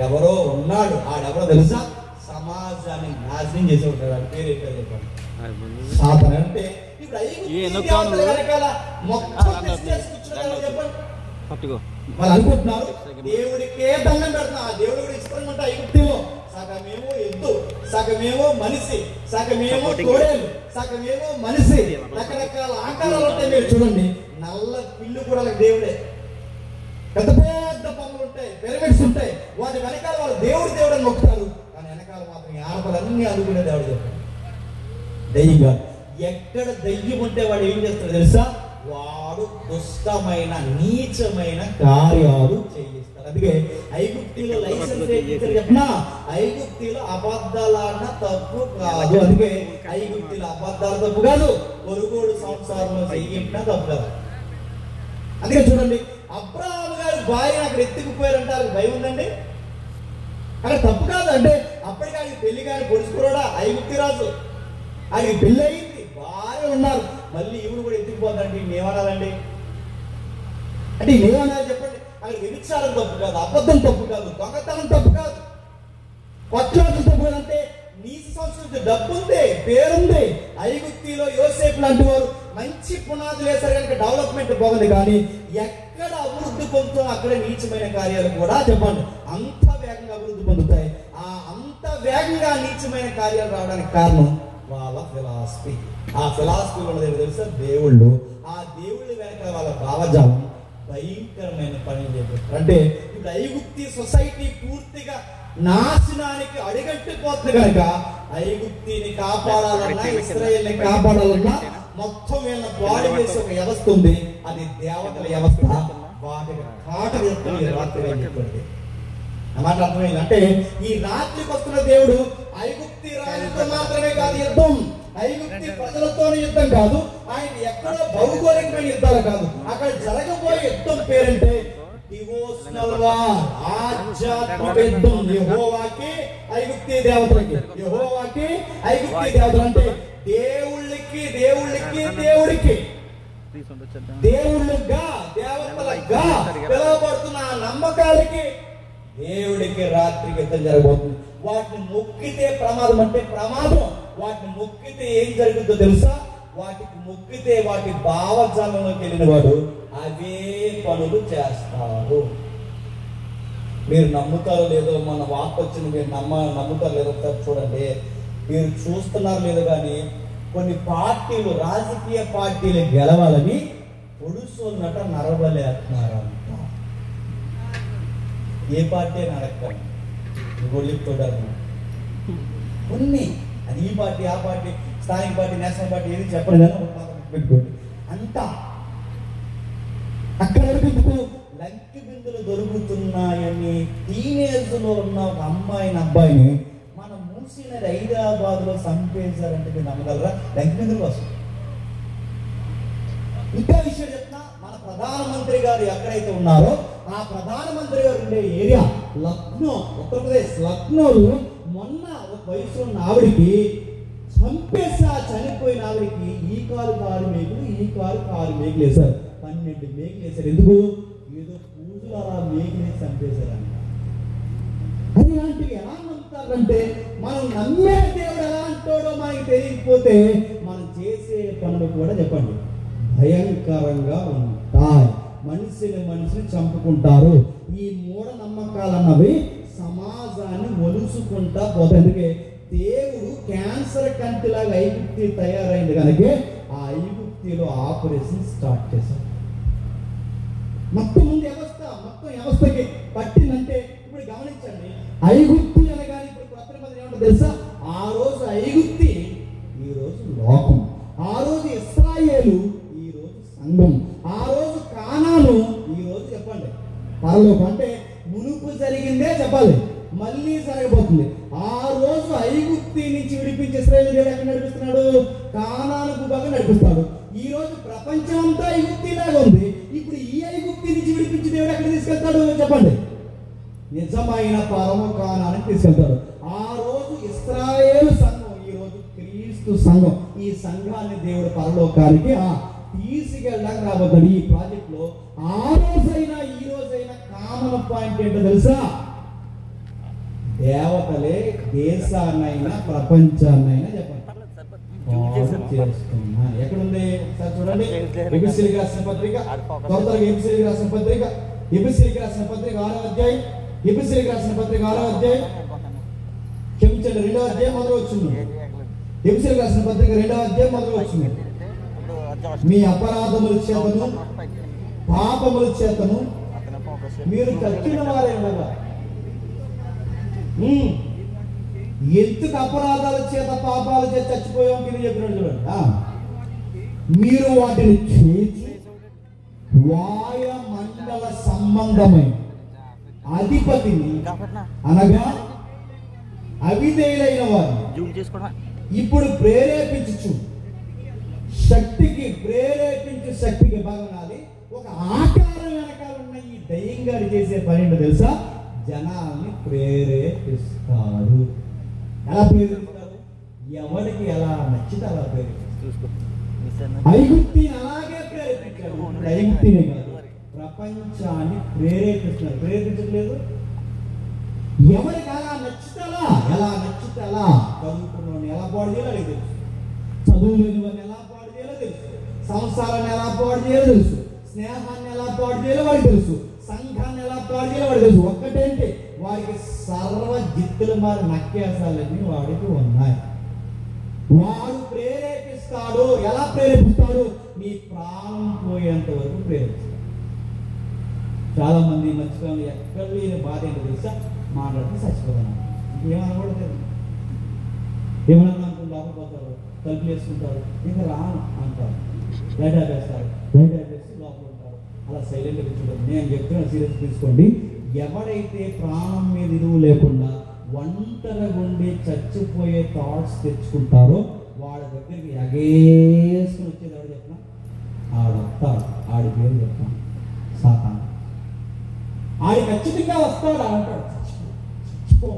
ఎవరో ఉన్నాడు, ఆడెవరో తెలుసా? సమాజాన్ని నాశనం చేసి ఉంటాడు. అని పేరు ఏంటో చెప్పండి. సాధన అంటే ఇప్పుడు వెనకాల చెప్పండి. వాళ్ళు అనుకుంటున్నారు దేవుడికే దండం పెడుతున్నా, ఆ దేవుడు కూడా ఇస్తామంటే ఐగుప్తిలో సగమేమో ఎద్దు, సగమేమో మనిషి, సగమేమో తోడేలు, సగమేమో మనిషి, రకరకాల ఆకారాలు ఉంటాయి. మీరు చూడండి, నల్ల పిల్లు కూడా దేవుడే. పెద్ద పెద్ద పనులు ఉంటాయి, పిరమిడ్స్ ఉంటాయి. వాటి వెనకాల వాళ్ళు దేవుడు దేవుడు అని మొక్కుతారు, కానీ వెనకాల మాత్రం ఈ ఆడపలన్నీ అనుకునే దేవుడు చెప్పారు. దయ్యంగా ఎక్కడ దయ్యం ఉంటే వాడు ఏం చేస్తాడు తెలుసా? వాడు దుష్టమైన నీచమైన కార్యాలు చేయిస్తాడు. అందుకే ఐగుప్తిలో లైసెన్స్ చెప్పినా ఐగుప్తిలో అబద్ధాలన్న తప్పు కాదు. అందుకే ఐగుప్తిలో అబద్ధాలు తప్పు కాదు, పొరుగుడు సంసారంలో చెయ్యినా తప్పు కాదు. అందుకే చూడండి, అబ్రాహాము గారు భార్య అక్కడ ఎత్తుకుపోయారంటే భయం ఉందండి. అక్కడ తప్పు కాదు అంటే అప్పటికి ఆయన పెళ్లి కానీ పొడుచుకున్నాడా ఐగుప్తి రాజు, ఆయన పెళ్లి అయింది, భార్య ఉన్నారు, మళ్ళీ ఈవిడ కూడా ఎత్తుకుపోతారంటే ఏమనాలండి? అంటే ఏమనాలి చెప్పండి? అక్కడ వ్యభిచారం తప్పు కాదు, అబద్ధం తప్పు కాదు, దొంగతనం తప్పు కాదు, కొట్లాటం తప్పు కాదు. అంటే నీచ సంస్కృతి, డబ్బు ఉంది, పేరుంది. ఐగుప్తిలో యోసేపు లాంటి వారు మంచి పునాదులు వేశారు కనుక డెవలప్మెంట్ బాగుంది. కానీ ఎక్కడ అభివృద్ధి పొందుతాం అక్కడే నీచమైన కార్యాలు కూడా చెప్పండి అంత వేగంగా అభివృద్ధి పొందుతాయి. అంత వేగంగా నీచమైన కార్యాలు రావడానికి కారణం వాళ్ళ ఫిలాసఫీ. ఆ ఫిలాసఫీ ఉన్నది తెలుసా? దేవుళ్ళు. ఆ దేవుళ్ళ వెనక వాళ్ళ భావజాలం భయంకరమైన పని చేస్తారు. అంటే ఇప్పుడు ఐగుప్తి సొసైటీ పూర్తిగా నాశనానికి అడిగట్టిపోతుంది కనుక ఐగుప్తిని కాపాడాలన్నా, ఇశ్రాయేల్ని కాపాడాలన్నా మొత్తం వీళ్ళ బాడీ వేసే ఒక వ్యవస్థ ఉంది, అది దేవతల వ్యవస్థ. వాటికి కాటలు ఎత్తుంది రాత్రి చెప్పండి. అన్నమాట అర్థమైంది. అంటే ఈ రాత్రికి వస్తున్న దేవుడు ఐగుప్తి రాజుతో మాత్రమే కాదు యుద్ధం, ఐగుప్తి ప్రజలతోనే యుద్ధం కాదు, ఆయన ఎక్కడో భౌగోళికమైన యుద్ధాలు కాదు, అక్కడ జరగబోయే యుద్ధం పేరంటే డివోషనల్ వార్, ఆధ్యాత్మిక యుద్ధం. యెహోవాకి ఐగుప్తి దేవతలకి, యెహోవాకి ఐగుప్తి దేవతలు. అంటే దేవుళ్ళకి దేవుళ్ళకి దేవుడికి దేవుళ్ళుగా దేవతలుగా పిలువబడుతున్న ఆ నమ్మకాలకి దేవుడికి రాత్రికి యుద్ధం జరగబోతుంది. వాటిని మొక్కితే ప్రమాదం అంటే ప్రమాదం. వాటిని మొక్కితే ఏం జరుగుతుందో తెలుసా? వాటికి మొక్కితే వాటి భావజాలంలోకి వెళ్ళిన వాడు అవే పనులు చేస్తారు. మీరు నమ్ముతారో లేదో, మన వార్త వచ్చింది, మీరు నమ్ముతారో లేదో ఒకసారి చూడండి. మీరు చూస్తున్నారు లేదో కానీ కొన్ని పార్టీలు, రాజకీయ పార్టీలు గెలవాలని పొడుసోన్నట నరబలేస్తున్నారంట. ఏ పార్టీ నరకండి గొల్లిపోతారు కొన్ని, అది ఈ పార్టీ ఆ పార్టీ స్థానిక పార్టీ నేషనల్ పార్టీ ఏది చెప్పండి కానీ పెట్టుకోండి అంతా. అక్కడ వరకు లంకి బిందులు దొరుకుతున్నాయని టీనేజ్ లో ఉన్న ఒక అబ్బాయిని మనం మూసినది హైదరాబాద్ లో చంపేశారంటే మీరు నమ్మగలరా? లంకి బిందులు కోసం. ఇంకా విషయం చెప్తున్నా, మన ప్రధానమంత్రి గారు ఎక్కడైతే ఉన్నారో ఆ ప్రధానమంత్రి గారు ఉండే ఏరియా లక్నో, ఉత్తరప్రదేశ్ లక్నోలో మొన్న ఒక వయసు ఉన్న ఆవిడికి చంపేసా, చనిపోయిన ఆవిడికి ఈ కారు మేకులు వేశారు, 12 మేకులు వేశారు. ఎందుకు? ఏదో పూజలు అలా మేకుని చంపేశారంట. అది లాంటివి ఎలా నమ్ముతారంటే మనం నమ్మే దేవుడు ఎలా అంటాడో మనకి తెలియకపోతే మనం చేసే పనులు కూడా చెప్పండి భయంకరంగా ఉంటాయి. మనిషిని చంపుకుంటారు. ఈ మూఢ నమ్మకాలన్నవి సమాజాన్ని ఒలుసుకుంటా పోతాయి. అందుకే దేవుడు క్యాన్సర్ కంటిలాగా ఐగుప్తి తయారైంది కనుక ఆ ఐగుప్తిలో ఆపరేషన్ స్టార్ట్ చేశారు. మొత్తం వ్యవస్థకి పట్టిందంటే ఇప్పుడు గమనించండి, ఐగుప్తి అనగానే ఇప్పుడు కొత్త మంది ఏమంటారు తెలుసా? ఆ రోజు ఐగుప్తి, ఈ రోజు లోకం. ఆ రోజు ఇశ్రాయేలు, ఈ రోజు సంఘం. ఆ రోజు కానాను, ఈ రోజు చెప్పండి పరలోకం. అంటే మునుపు జరిగిందే చెప్పాలి, మళ్ళీ జరగబోతుంది. ఆ రోజు ఐగుప్తి నుంచి విడిపించి ఇశ్రాయేలు దేవుడు ఎక్కడ నడిపిస్తున్నాడు? కానాను భూభాగం నడిపిస్తాడు. ఈ రోజు ప్రపంచం అంతా ఐగుప్తిలాగా ఉంది. ఇప్పుడు ఈ ఐగుప్తి నుంచి విడిపించి దేవుడు ఎక్కడ తీసుకెళ్తాడు చెప్పండి? నిజమైన పరమ కానానికి తీసుకెళ్తాడు. ఆ రోజు ఇశ్రాయేలు సంఘం, ఈ రోజు క్రీస్తు సంఘం. ఈ సంఘాన్ని దేవుడు పరలోకానికి తీసుకెళ్ళడానికి రాబోతాడు. ఈ ప్రాజెక్ట్ లో ఆ రోజైనా ఈ రోజైనా కామన్ పాయింట్ ఏంటో తెలుసా? దేవతలే దేశాన్నైనా ప్రపంచాన్నైనా చెప్పండి చేస్తున్నా. ఎక్కడుంది సార్ చూడండి, ఎబిసిలకు రాసిన పత్రిక, త్వరగా ఎబిసిలకు రాసిన పత్రిక, ఎబిసిలకు రాసిన పత్రిక 6వ అధ్యాయం, ఎబిసిలకు రాసిన పత్రిక 6వ అధ్యాయం, క్షమించండి 2వ అధ్యాయం మొదలు వచ్చింది. ఎబిసిలకు రాసిన పత్రిక 2వ అధ్యాయం మొదలు వచ్చింది. మీ అపరాధముల చేతను పాపముల చేతను మీరు చచ్చిన వారే ఉండగా. ఎందుకు అపరాధాల చేత పాపాల చేత చచ్చిపోయాం కింద చెప్పినట్టు చూడండి. మీరు వాటిని చేసి వాయుమండల సంబంధమైన అధిపతిని అనగా అవిధేయులైన వారు ఇప్పుడు ప్రేరేపించు శక్తికి బాగునాలి. ఒక ఆకారం వెనకాల ఉన్న ఈ దయ్యంగాడు చేసే పని ఏంటో తెలుసా? జనాల్ని ప్రేరేపిస్తాడు. ఎలా ప్రేరేపిస్తారు? ఎవరికి ఎలా నచ్చితే అలా ప్రేరేపిస్తారు. ఐగుప్తిని అలాగే ప్రేరేపించాడు. ఐగుప్తిని కాదు, ప్రపంచాన్ని ప్రేరేపిస్తున్నారు. ప్రేరేపించట్లేదు. ఎవరికి ఎలా నచ్చితే అలా చదువుకున్నవాడిని ఎలా పాడు చేయాలో తెలుసు, చదువు లేని వాడిని ఎలా పాడు చేయాలో తెలుసు, సంసారాన్ని ఎలా పాడు చేయాలో తెలుసు, స్నేహాన్ని ఎలా పాడు చేయాలో వాడికి తెలుసు, సంఘాన్ని ఎలా పాడు చేయాలో వాడికి తెలుసు. ఒక్కటేంటి, వారికి సర్వ జిత్తులు మారి నక్కేసాలన్నీ వాడికి ఉన్నాయి. వాడు ప్రేరేపిస్తాడు. ఎలా ప్రేరేపిస్తాడు? నీ ప్రాణం పోయేంత వరకు ప్రేరేపిస్తాడు. చాలా మంది మర్చిపోయి ఎక్కడ లేని బాధ ఏంటో తెలుసా? మాట్లాడితే చచ్చిపోతాను, ఏమనకూడదు. ఏమన్నా అనుకుని లోపలిపోతారు, తలుపులు వేసుకుంటారు, ఇంకా రాను అంటారు, లైట్ ఆపేస్తారు, లైట్ ఆపేసి లోపల ఉంటారు. అలా సైలెంట్గా చూడండి. నేను చెప్తున్నా, సీరియస్ తీసుకోండి. ఎవడైతే ప్రాణం మీద ఇరువు లేకుండా ఒంటరిగా ఉండి చచ్చిపోయే థాట్స్ తెచ్చుకుంటారో వాడి దగ్గరికి ఎగేసుకుని వచ్చేది ఎవరు చెప్పినా ఆడొస్తాడు. ఆడి పేరు చెప్తాను, సాతాను. ఆడి ఖచ్చితంగా వస్తాడు అంటాడు. చచ్చిపో.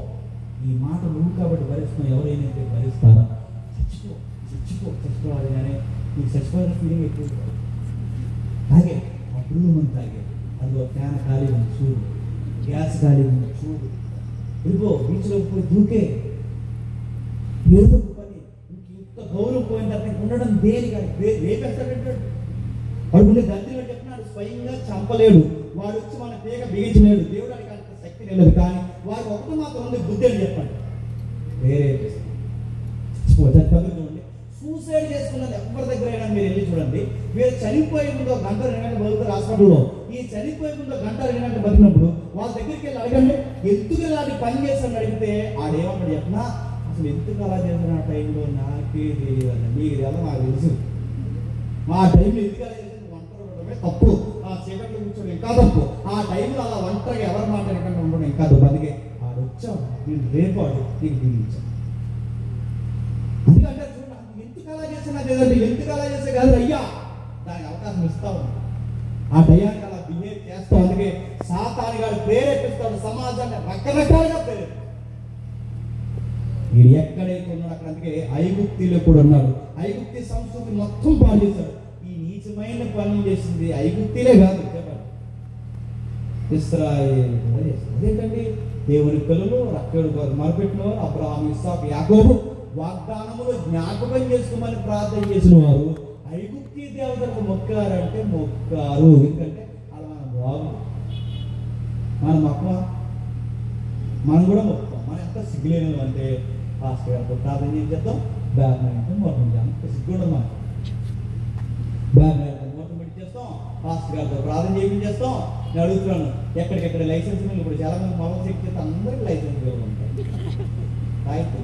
ఈ మాట నువ్వు కాబట్టి భరిస్తున్నావు, ఎవరైనా భరిస్తారా? చచ్చిపోవాలి కానీ నీకు చచ్చిపోయిన ఫీలింగ్ ఎక్కువ. తాగే అప్పుడు మనం తాగే అందులో ఫ్యాన్ ఖాళీ ఉంది చూడు, గ్యాస్ ఖాళీ ఉంది చూడు, ఇదిగో బీచ్లోకి పోయి దూకే. ఏదో పని ఇంత గౌరవం పోయిన తర్వాత ఉండడం దేని కానీ రేపేస్తాడంటాడు. వాడు ఉండే దళితులు చెప్తున్నాడు, స్వయంగా చంపలేడు, వాడు వచ్చి మన తీగ బిగించలేడు, దేవుడు అడిగి అంత శక్తి లేదు. కానీ వాడు ఒకటి మాత్రం ఉంది, బుద్ధి అని చెప్పండి. వేరే చూడండి, సూసైడ్ చేసుకున్నది ఎవరి దగ్గర అయినా మీరు వెళ్ళి చూడండి. మీరు చనిపోయే ముందు 1 గంట 2 గంటలు బతుకుతారు హాస్పిటల్లో. ఈ చనిపోయే ముందు 1 గంట 2 గంటలు బతికినప్పుడు వాళ్ళ దగ్గరికి వెళ్ళి అడగండి, ఎందుకు ఇలాంటి పని చేస్తాను అడిగితే ఆడేమన్నాడు చెప్పినా, అసలు ఎందుకు అలా చేసిన ఆ టైంలో నాకే తెలియదు. మీకు ఎలా నాకు తెలుసు. మా టైంలో ఎందుకు అలా చేసిన ఒంటరి ఉండడమే తప్పు, ఆ చీకట్లో కూర్చోడం ఇంకా తప్పు, ఆ టైంలో అలా ఒంటరిగా ఎవరి మాట వెనకంటే ఉండడం ఇంకా తప్పు. అందుకే ఆడు వచ్చాడు, నేను రేపాడు, నీకు దిగించాను. ఎందుకంటే చూడండి, ఎందుకు అలా చేసినా లేదండి, ఎందుకు అలా చేసే కాదు అయ్యా, దానికి అవకాశం ఇస్తావు, ఆ టయానికి అలా బిహేవ్ చేస్తావు. అందుకే సాతాను గారు ప్రేరేపిస్తాడు, సమాజాన్ని రకరకాలుగా ప్రేరేపిస్తాడు. వీడు ఎక్కడైతే ఉన్నాడు అక్కడ. అందుకే ఐగుప్తిలో కూడా ఉన్నాడు. ఐగుప్తి సంస్కృతి మొత్తం పాడు చేశాడు. ఈ నీచమైన పనులు చేసింది ఐగుప్తిలే కాదు, చెప్పండి, ఇశ్రాయేలు కూడా చేస్తుంది. అదేంటండి, దేవుని పిల్లలు రక్షకుడు మొరపెట్టిన వారు అబ్రహాము, ఇస్సాకు, యాకోబు వాగ్దానములు జ్ఞాపకం చేసుకోమని ప్రార్థన చేసిన వారు ఐగుప్తి దేవతలకు మొక్కారంటే మొక్కారు. ఎందుకంటే అలా మన బాగు మన మొక్క మనం కూడా మొక్కుతాం. మనం ఎంత సిగ్గులేను అంటే పాస్టర్ గారితో ప్రార్థన ఏం చేద్దాం, బ్యాగ్ అంటే మొత్తం అంత సిగ్గుండదు. మనం బ్యాగ్ మొత్తం పెట్టి చేస్తాం, పాస్టర్ గారితో ప్రార్థన చేయించేస్తాం. నేను అడుగుతున్నాను, ఎక్కడికెక్కడ లైసెన్స్ ఇప్పుడు చాలా మంది మొబైల్ చెక్ చేస్తే అందరికీ లైసెన్స్ ఉంటాయి. రైతు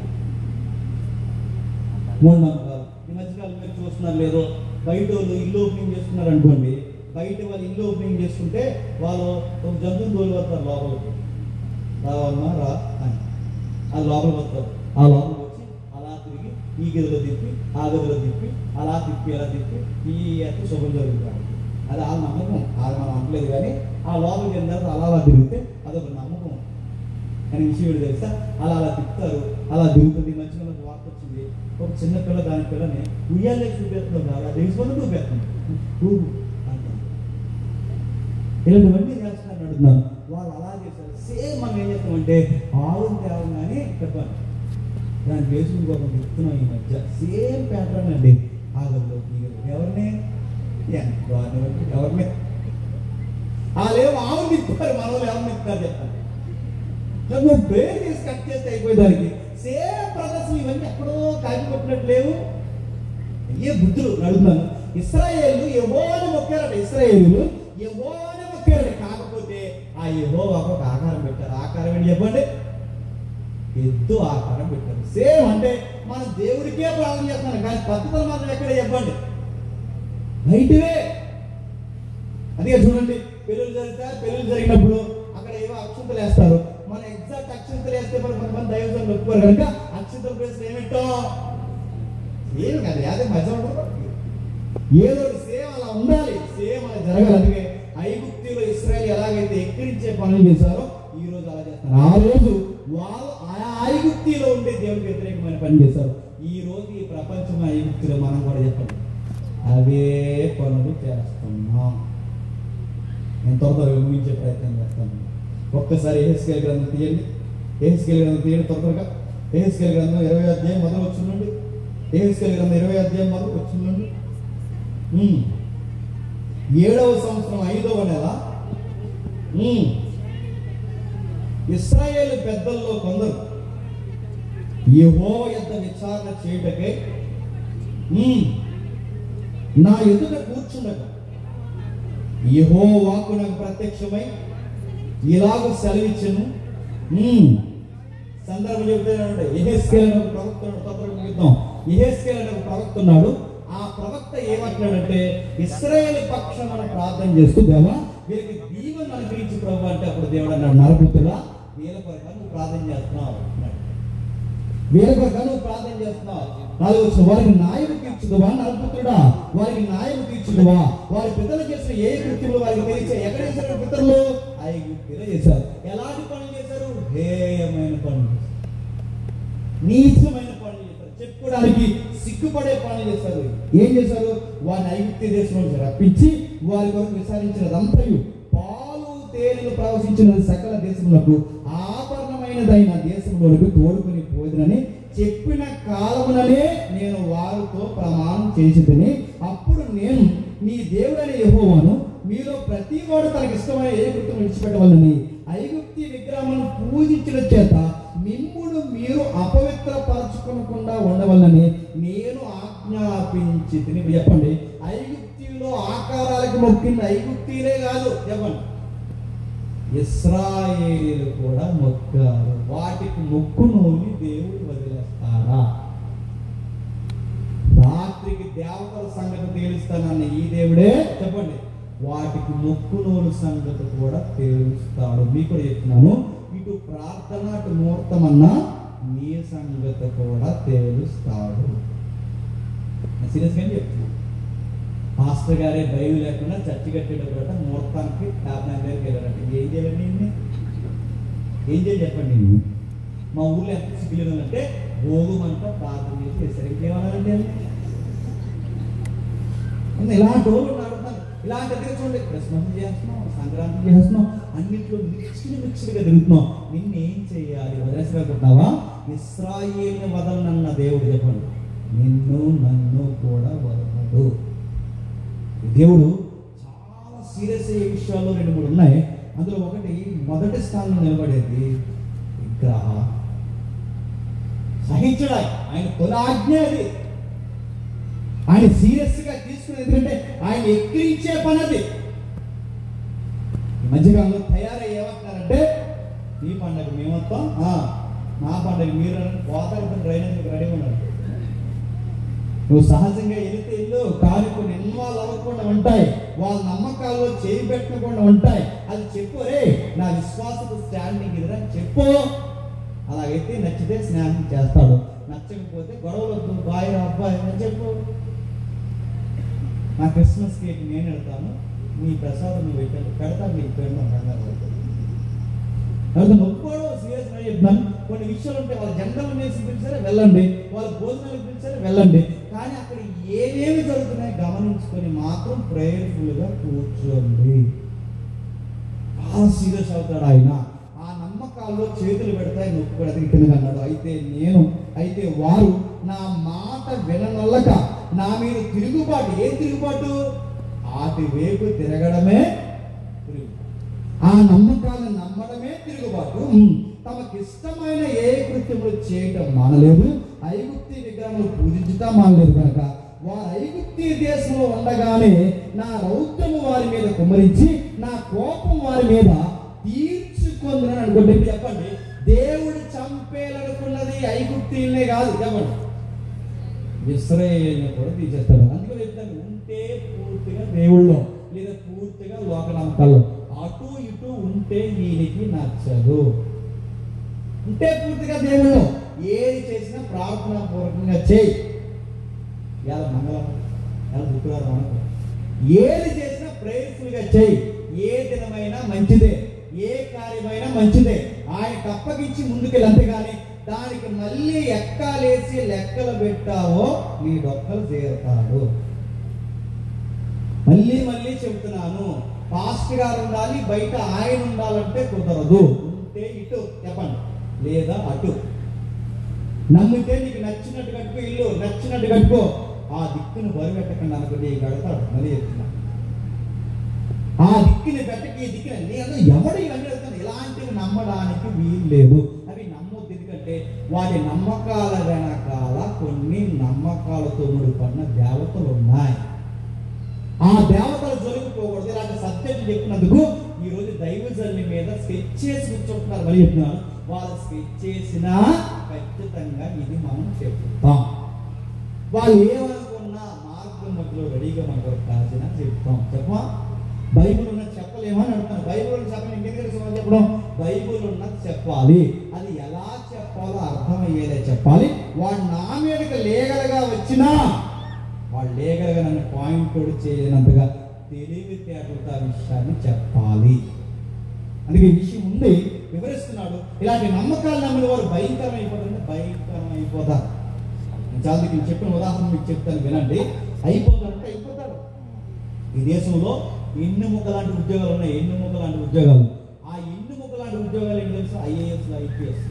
మూఢనమ్మకాలు. ఈ మధ్యకాలం మీరు చూస్తున్నారు లేదో, బయట వాళ్ళు ఇల్లు ఓపెనింగ్ చేసుకున్నారు అనుకోండి, బయట వాళ్ళు ఇల్లు ఓపెనింగ్ చేసుకుంటే వాళ్ళు ఒక జంతువుని తోలు వస్తారు లోపలికి, రావమ్మా రా అని. ఆ లోపలికి వస్తారు. ఆ లోపలికి వచ్చి అలా తిరిగి ఈ గదిలో తిప్పి ఆ గదిలో తిప్పి అలా తిప్పి అలా తిప్పి ఈ యొక్క శుభం జరుగుతారు. అది ఆ నమ్మకం, అది మనం అనట్లేదు. కానీ ఆ లోపలికి వెళ్ళిన తర్వాత అలా తిరిగితే అదొక నమ్మకం అని విషయం తెలుసా. అలా తిప్పుతారు, అలా తిరుగుతుంది. మంచిగా వార్త వచ్చింది, ఒక చిన్న పిల్ల దాని పిల్లని ఉయ్యాలే చూపేస్తున్నాం, అలా తెలుసుకొని చూపేస్తుంది అంటారు. ఇలాంటివన్నీ చేస్తారని అడుగుతున్నాను. వాళ్ళు అలా చేశారు. సేమ్ మనం ఏం చేస్తామంటే ఆవును తేవగానే చెప్పండి దాన్ని వేసుకుని ఒక చెప్తున్నాం ఈ మధ్య సేమ్ ప్యాటర్న్ అండి. ఆగల్లో ఎవరిని ఎవరిని వాళ్ళేమో ఆవును తిప్పుతారు, మన వాళ్ళు ఎవరిని తిప్పుతారు చెప్పండి. నువ్వు బ్రేక్ చేసి కట్ చేస్తే అయిపోయేదానికి సేమ్ ప్రదర్శన ఇవన్నీ ఎక్కడో కాకి కొట్టినట్టు లేవు. ఏ బుద్ధులు నడుపుతాను. ఇశ్రాయేలు యెహోవాను మొక్కారట. ఇశ్రాయేలు యెహోవాను మొక్కారట. కాకపోతే ఆ యెహోవాకు ఒక ఆకారం పెట్టారు. ఆకారం ఏంటి చెప్పండి? ఎద్దు ఆకారం పెట్టారు. సేమ్ అంటే మనం దేవుడికే ప్రార్థన చేస్తున్నాం కానీ పద్ధతులు మాత్రం ఎక్కడ చెప్పండి బయటవే. అదే చూడండి, పెళ్ళిళ్ళు జరుగుతారు. పెళ్ళిళ్ళు జరిగినప్పుడు అక్కడ ఏవో అక్షంతలు వేస్తారు. మన ఎగ్జాక్ట్ అక్షంతలు వేస్తే కొంతమంది దైవజనులు ఒప్పుకోరు కనుక అక్షంతల ప్లేస్ ఏమిటో ఏమి కాదు, అదే మధ్య ఏదో సేమ్ అలా ఉండాలి, సేమ్ అలా జరగాలి. అందుకే ఐగుప్తులో ఇశ్రాయేలు ఎలాగైతే ఎక్కిరించే పనులు చేశారో ఈ రోజు అలా చేస్తారు. ఆ రోజు వాళ్ళు ఆ ఐగుప్తులో ఉండే దేవుడికి వ్యతిరేకమైన పని చేశారు. ఈ రోజు ఈ ప్రపంచం ఐగుప్తులో మనం కూడా చెప్పండి అవే పనులు చేస్తున్నాం. నేను త్వరగా ముగించే ప్రయత్నం చేస్తాను. ఒక్కసారి యెహెజ్కేలు గ్రంథం తీయండి. యెహెజ్కేలు గ్రంథం తీయండి త్వరగా. యెహెజ్కేలు గ్రంథం 20వ అధ్యాయం మొదలు వచ్చిందండి. యెహెజ్కేలు గ్రంథం 20వ అధ్యాయం మొదలు వచ్చిందండి. 7వ సంవత్సరం 5వ నెల ఇశ్రాయేలు పెద్దల్లో కొందరు యెహోవా యొద్ద విచారణ చేయుటకై నా ఎదుట కూర్చుండగా యెహోవా వాక్కు నాకు ప్రత్యక్షమై ఇలాగ సెలవిచ్చెను. సందర్భం చెబుతున్నాడు. యెహెజ్కేలు అనే ప్రవక్త ఉన్నాడు. ఆ ప్రవక్త ఏమంటున్నాడంటే ఇశ్రాయేలు పక్షాన ప్రార్థన చేస్తూ దేవా వీరికి దీవెన అనుగ్రహించి ప్రభు అంటే అప్పుడు దేవుడు అన్నాడు నరపుత్రుడా వీళ్ళ కొరకు నువ్వు ప్రార్థన చేస్తున్నావు. వీళ్ళ కొరకు నువ్వు ప్రార్థన చేస్తున్నావు. వారికి న్యాయం తీర్చుదువా నరపుత్రుడా, వారికి న్యాయం తీర్చుదువా. వారి పితరులు చేసిన ఏ కృత్యములు వారికి తెలిసే. ఎక్కడ చేశారు పితరులు? ఐగుప్తులో చేశారు. ఎలాంటి పనులు చేశారు? హేయమైన పనులు, నీచమైన పనులు చేశారు, చెప్పుకోవడానికి సిగ్గుపడే పనులు చేశారు. ఏం చేశారు? వారిని ఐగుప్తు దేశం నుంచి రప్పించి వారి కొరకు విచారించినదంతయు పాలు తేనెలు ప్రవశించిన సకల దేశములకు ఆభరణమైనదైన దేశంలోనికి తోడుకొని పోదునని చెప్పిన కాలముననే నేను వారితో ప్రమాణం చేసిదని. అప్పుడు నేను నీ దేవుడైన యెహోవాను మీలో ప్రతి వాడు తనకి ఇష్టమైన ఏ కృత్యం విడిచిపెట్టవాలని ఐగుప్తి విగ్రహములను పూజించిన చేత మిమ్ముడు మీరు అపవిత్రపరచుకోకుండా ఉండవాలని నేను ఆజ్ఞాపించి తిని. చెప్పండి, ఐగుప్తిలో ఆకారాలకు మొక్కింది ఐగుప్తీలే కాదు, చెప్పండి ఇశ్రాయేలీలు కూడా మొక్కారు. వాటికి మొక్కునోని దేవుడు వదిలేస్తారా? రాత్రికి దేవతల సంగతి తేలుస్తానన్న ఈ దేవుడే చెప్పండి వాటికి మొక్కునోని సంగతి కూడా తేలుస్తాడు. మీకు కూడా చెప్తున్నాను, ఇటు ప్రార్థన అటు ముహూర్తం అన్నా నీ సంగతి కూడా తేలుస్తాడు. సీరియస్గా చెప్తున్నాను. మాస్టర్ గారే భయం లేకుండా చర్చి కట్టేటప్పుడు ముహూర్తానికి యాభై దగ్గరికి వెళ్ళారంటే ఏం చేయాలండి? ఏం చేయాలి చెప్పండి. మా ఊళ్ళో ఎంత సిగ్గులు అంటే భోగమంతా ప్రార్థన చేసి వేస్తారు. ఇంకేమన్నారండి? ఇలాంటి రోజులు అడుగుతాను. ఇలాంటి దగ్గర చూడండి, క్రిస్మస్ చేస్తున్నాం, సంక్రాంతి చేస్తున్నాం, అన్నింటిలో మిక్స్డ్గా తిరుగుతున్నాం. నిన్నేం చేయాలి? వదిలేసుకుంటున్నావా? ఇశ్రాయేలుని వదలనన్న దేవుడు చెప్పండి నిన్ను నన్ను కూడా వదలడు. దేవుడు చాలా సీరియస్ అయ్యే విషయాల్లో 2-3 ఉన్నాయి. అందులో ఒకటి మొదటి స్థానంలో నిలబడేది విగ్రహ సహించడా. ఆయన తొలి ఆజ్ఞ అది. ఆయన సీరియస్ గా తీసుకుని, ఎందుకంటే ఆయన ఎక్కిరించే పని అది. ఈ మధ్యకాలంలో తయారై ఏమంటున్నారంటే ఈ పండుగ మేమొస్తాం, మా పండుగ మీరు వాతావరణం డ్రైనేజ్ రెడీ ఉన్నారు. నువ్వు సహజంగా వెళితే ఇల్లు కానీ కొన్ని ఇన్వాల్వ్ అవ్వకుండా ఉంటాయి, వాళ్ళ నమ్మకాల్లో చేయి పెట్టకుండా ఉంటాయి. అది చెప్పు, రే నా విశ్వాసపు స్టాండింగ్ ఇదిరా చెప్పు. అలాగైతే నచ్చితే స్నేహం చేస్తాడు, నచ్చకపోతే గొడవలొద్దు, బాయ్ అబ్బాయి అని చెప్పు. నా క్రిస్మస్ కేక్ నేను పెడతాను, నీ ప్రసాదం నువ్వు పెడతాను, నీకు పెడతాను. ఒప్పుకోవడం సీరియస్ గా చెప్తాను. కొన్ని విషయాలు ఉంటే వాళ్ళ జెండలు వేసి పిలిచారే వెళ్ళండి, వాళ్ళ భోజనాలు పిలిచారే వెళ్ళండి, కానీ అక్కడ ఏమేమి జరుగుతున్నాయి గమనించుకొని మాత్రం ప్రేయర్ఫుల్ గా కూర్చోండి. చాలా సీరియస్ అవుతాడు ఆయన. మోకాల్లో చేతులు పెడతాయి, నొప్పి పెడతాయి కింద అన్నాడు. అయితే వారు నా మాట విననొల్లక నా మీద తిరుగుబాటు. ఏం తిరుగుబాటు? ఆటి వైపు తిరగడమే తిరుగుబాటు. ఆ నమ్మకాలను నమ్మడమే తిరుగుబాటు. తమకిష్టమైన ఏ కృత్యములు చేయటం మానలేదు, ఐగుప్తి విగ్రహములు పూజించుతా మానలేదు కనుక వారు ఐగుప్తి దేశంలో ఉండగానే నా రౌద్రము వారి మీద కుమ్మరించి నా కోపం వారి మీద తీర్చుకుందని అనుకోండి. చెప్పండి, దేవుడు చంపేయాలనుకున్నది ఐగుప్తీయులనే కాదు, చెప్పండి, ఇశ్రాయేలుని కూడా తీసేస్తాడు. అందుకని చెప్తాను, ఉంటే పూర్తిగా దేవుళ్ళో లేదా పూర్తిగా లోకనమ్మకాల్లో అటు ఇటు ఉంటే వీనికి నచ్చదు. ఉంటే పూర్తిగా దేవుళ్ళో ఏది చేసినా ప్రార్థనా పూర్వకంగా చేయి. ఎలా మంగళవారం, ఎలా శుక్రవారం అనుకో, ఏది చేసినా ప్రేయర్ఫుల్గా చేయి. ఏ దినమైనా మంచిదే, ఏ కార్యమైనా మంచిదే. ఆయనకు అప్పగించి ముందుకెళ్ళి. అంతేగాని దానికి మళ్ళీ ఎక్కాలేసి లెక్కలు పెట్టావో నీ డొక్కలు చేరుతాడు. మళ్ళీ చెబుతున్నాను, పాస్టర్ గారు ఉండాలి, బయట ఆయన ఉండాలంటే కుదరదు. ఉంటే ఇటు చెప్పండి, లేదా అటు. నమ్మితే నీకు నచ్చినట్టు కట్టుకో, ఇల్లు నచ్చినట్టు కట్టుకో. ఆ దిక్కును బరువెట్టకండి అనుకో, నీకు కడతాడు. మళ్ళీ చెప్తున్నా, ఆ దిక్కుని పెట్టకి ఈ దిక్కుని నేను ఎవడు ఇవన్నీ వెళ్తాను. ఇలాంటివి నమ్మడానికి వీలు లేదు. అవి నమ్మొద్దు. ఎందుకంటే వాటి నమ్మకాల వెనకాల కొన్ని నమ్మకాలతో ముడిపడిన దేవతలు ఉన్నాయి. ఆ దేవతలు జరుగుకోకూడదు. ఇలాంటి సబ్జెక్ట్ చెప్పినందుకు ఈరోజు దైవజనుల మీద స్కెచ్ చేసి కూర్చుంటున్నారు. మళ్ళీ చెప్తున్నాను, వాళ్ళు స్కెచ్ చేసినా ఖచ్చితంగా ఇది మనం చెప్తాం. వాళ్ళు ఏమనుకున్నా మార్గం మధ్యలో రెడీగా మనకు కాల్సిన చెప్తాం. చెప్పమా, బైబుల్ ఉన్నది చెప్పలేమని అడుగుతాను. బైబుల్ చెప్పని ఇంకేం చెప్పడం, బైబుల్ ఉన్నది చెప్పాలి. అది ఎలా చెప్పాలో అర్థమయ్యేదే చెప్పాలి. వాడు నా మీదకి లీగల్గా వచ్చినా వాళ్ళు లీగల్గా నన్ను పాయింట్ అవుట్ చేయనంతగా తెలివితేటలతో ఆ విషయాన్ని చెప్పాలి. అందుకే ఈ విషయం ఉంది వివరిస్తున్నాడు. ఇలాంటి నమ్మకాలు నమ్మిన వారు భయంకరం అయిపోతారు. చాలా నేను చెప్పిన ఉదాహరణ మీకు చెప్తాను, వినండి. అయిపోతారంటే అయిపోతాడు. ఈ దేశంలో ఎన్ని ముక్క లాంటి ఉద్యోగాలు ఉన్నాయి, ఎన్ని ముక్క లాంటి ఉద్యోగాలు. ఆ ఎన్ని ముక్క లాంటి ఉద్యోగాలు ఏంటి తెలుసు? IAS, IPS.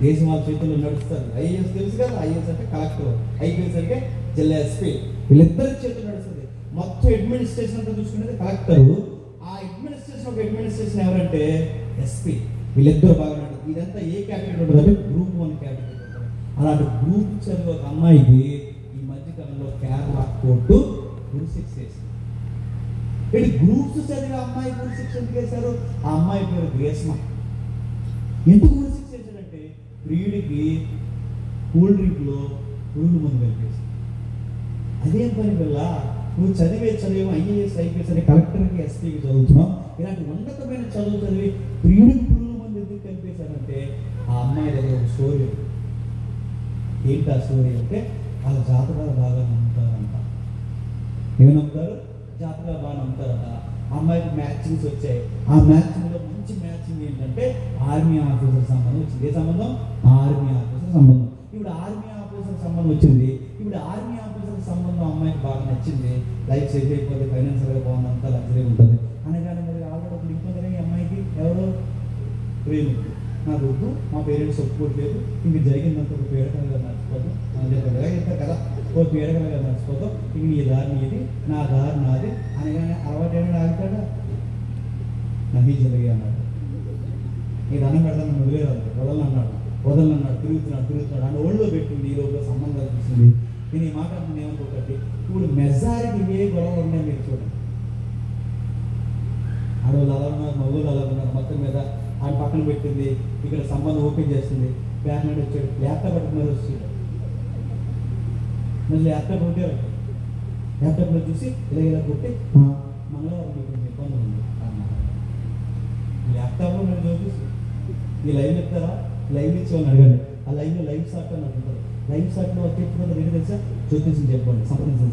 దేశం వాళ్ళ చేతుల్లో నడుస్తారు. ఐఏఎస్ తెలుసు కదా, ఐఏఎస్ అంటే కలెక్టర్, ఐపీఎస్ అంటే జిల్లా ఎస్పీ. వీళ్ళిద్దరి చేతులు నడుస్తుంది. మొత్తం అడ్మినిస్ట్రేషన్ అంతా చూసుకునేది కలెక్టరు. ఆ అడ్మినిస్ట్రేషన్ ఎవరంటే ఎస్పీ. వీళ్ళిద్దరు బాగా నడుతుంది. ఇదంతా ఏ కేటగిరీ ఉంటుంది? Group 1 category. అలాంటి గ్రూప్ చదివే ఒక అమ్మాయికి ఈ మధ్యకాలంలో కేరళ కోర్టు ఉరిశిక్ష వేసింది. వీడి గ్రూప్స్ చదివే అమ్మాయి ఉరిశిక్ష ఎందుకు వేశారు? ఆ అమ్మాయి పేరు గ్రేస్మ. ఎందుకు ఉరిశిక్ష వేశారంటే ప్రియుడికి కూల్ డ్రింక్లో పురుగుల మందు కలిపేసి. అదేం పని వల్ల నువ్వు చదివేమో ఐఏఎస్, ఐపీఎస్ అని కలెక్టర్కి, ఎస్పీకి చదువుతున్నావు. ఇలాంటి ఉన్నతమైన చదువు చదివి ప్రియుడికి పురుగుల మందు ఎందుకు కలిపేశారంటే ఆ అమ్మాయి దగ్గర ఒక స్టోరీ. ఏంటి ఆ స్టోరీ అంటే, వాళ్ళ జాతకాలు బాగా నమ్ముతారంట. ఏమి నమ్ముతారు? జాతకాలు బాగా నమ్ముతారట. అమ్మాయికి మ్యాచింగ్స్ వచ్చాయి. ఆ మ్యాచింగ్లో మంచి మ్యాచింగ్ ఏంటంటే ఆర్మీ ఆఫీసర్ సంబంధం వచ్చింది. ఏ సంబంధం? ఆర్మీ ఆఫీసర్ సంబంధం. ఇప్పుడు ఆర్మీ ఆఫీసర్ సంబంధం వచ్చింది. ఇప్పుడు ఆర్మీ ఆఫీసర్ సంబంధం అమ్మాయికి బాగా నచ్చింది. లైఫ్ సేఫ్ అయిపోతే, ఫైనాన్షియల్గా బాగుంది, అంతా లగ్జరీ ఉంటుంది. అనగానే మరి ఆల్రెడీ ఒక లింక్ ఉందని ఈ అమ్మాయికి ఎవరో ప్రేమికు నాకు వద్దు, మా పేరెంట్స్ ఒప్పుకోవట్లేదు, ఇంక జరిగిందంతా ఒక పీడకలుగా నడిచిపోతాం అని చెప్తారు కదా. ఓ పీడకలుగా నడిచిపోతాం, ఇంక నీ దారి నీది, నా దారి నాది అనగానే అలవాటు ఏమైనా ఆగుతాడా? నహి జరిగే అన్నాడు. నీ దండం పెడతాను, నన్ను వదలన్నాడు. తిరుగుతున్నాడు అని ఒళ్ళో పెట్టింది. ఈ రోజులో సంబంధాలు చూసింది. నేను ఈ మాట అంటున్నా ఏమనుకోకండి. ఇప్పుడు మెజారిటీ ఏ గొడవలు ఉన్నాయి మీరు చూడండి. ఆడవాళ్ళు అలా ఉన్నారు, మగవాళ్ళు అలా ఉన్నారు. మొత్తం మీద ఆయన పక్కన పెట్టింది, ఇక్కడ సంబంధం ఓపెన్ చేస్తుంది. బ్యాక్ వచ్చాడు, ల్యాప్టాప్ పట్టుకున్నారు, వచ్చాడు. మళ్ళీ ల్యాప్టాప్ కొట్టారు. ల్యాప్టాప్లో చూసి ఇలా కొట్టి మంగళవారం మీకు ఇబ్బంది ఉంది అన్నారు. ల్యాప్టాప్లో నేను చూసి ఈ లైవ్ చెప్తారా? లైవ్ ఇచ్చేవాళ్ళని అడగండి. ఆ లైవ్లో లైవ్ షాట్ అని అంటుంటారు. లైవ్ షాట్లో వచ్చే ఏంటి తెలుసా? జ్యోతిషం చెప్పండి, సంప్రదించండి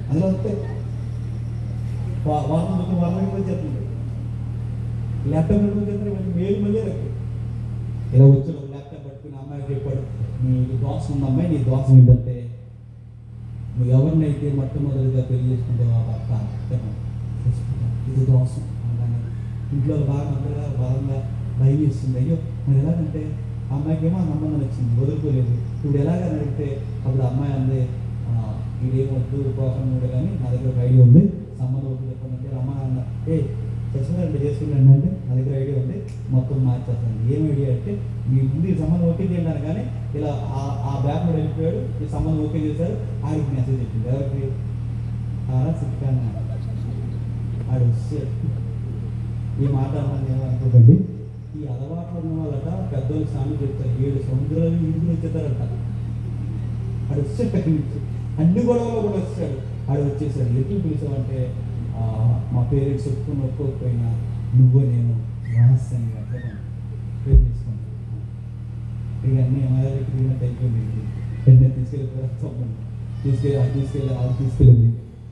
అందులో వస్తే వారం చెప్తుంది. ల్యాప్టాప్ మేలు మళ్ళీ ఇలా వచ్చాడు. ఒక ల్యాప్టాప్ పట్టుకుని అమ్మాయి చెప్పాడు, నీ దోషం ఉన్న అమ్మాయి, నీ దోషం ఏంటంటే నువ్వు ఎవరినైతే మొట్టమొదటిగా పెళ్లి చేసుకుంటావు ఆ భర్త ఇది దోషం అనగానే ఇంట్లో బాగా అంతగా బలంగా భయం ఇస్తుంది. అయ్యో మరి ఎలాగంటే అమ్మాయికి ఏమో సంబంధం వచ్చింది, వదులుకోలేదు. ఇప్పుడు ఎలాగని అడిగితే అప్పుడు అమ్మాయి అంది, ఇదేం వద్దు కోసం కూడా కానీ నా దగ్గర ఒక ఐడియా ఉంది, సంబంధం వద్దు చెప్పాలంటే అమ్మ అన్న చచ్చిపోయారంటే చేసుకున్నాను అంటే నా దగ్గర ఐడియా ఉంది, మొత్తం మార్చేస్తాను. ఏం ఐడియా అంటే మీ ముందు ఈ సంబంధం ఓకే చేయాలి కానీ ఇలా ఆ బ్యాగ్ కూడా వెళ్ళిపోయాడు, ఈ సంబంధం ఓకే చేశారు, ఆడికి మెసేజ్ చెప్పింది. ఎవరికి? సిక్కాను ఆడు వచ్చాడు. ఈ మాట అన్నది ఏమనుకోకండి, ఈ అలవాట్లు ఉన్న వాళ్ళట పెద్దోళ్ళు స్నానం చెప్తారు, 7 సముద్రాలు ఇంటికి వచ్చేస్తారంట. ఆడు వచ్చాడు అక్కడి నుంచి, అన్ని గొడవలో కూడా వచ్చాడు. ఆడు వచ్చేసాడు. ఎందుకు పిలిచామంటే మా పేరెంట్స్ ఒప్పుకుని ఒప్పుకోకపోయినా నువ్వు నేను రహస్యంగా పేరు తీసుకున్నాను. ఇక అన్నీ ఏమైనా తిరిగినట్టు అయిపోయింది. వెంటనే తీసుకెళ్ళింది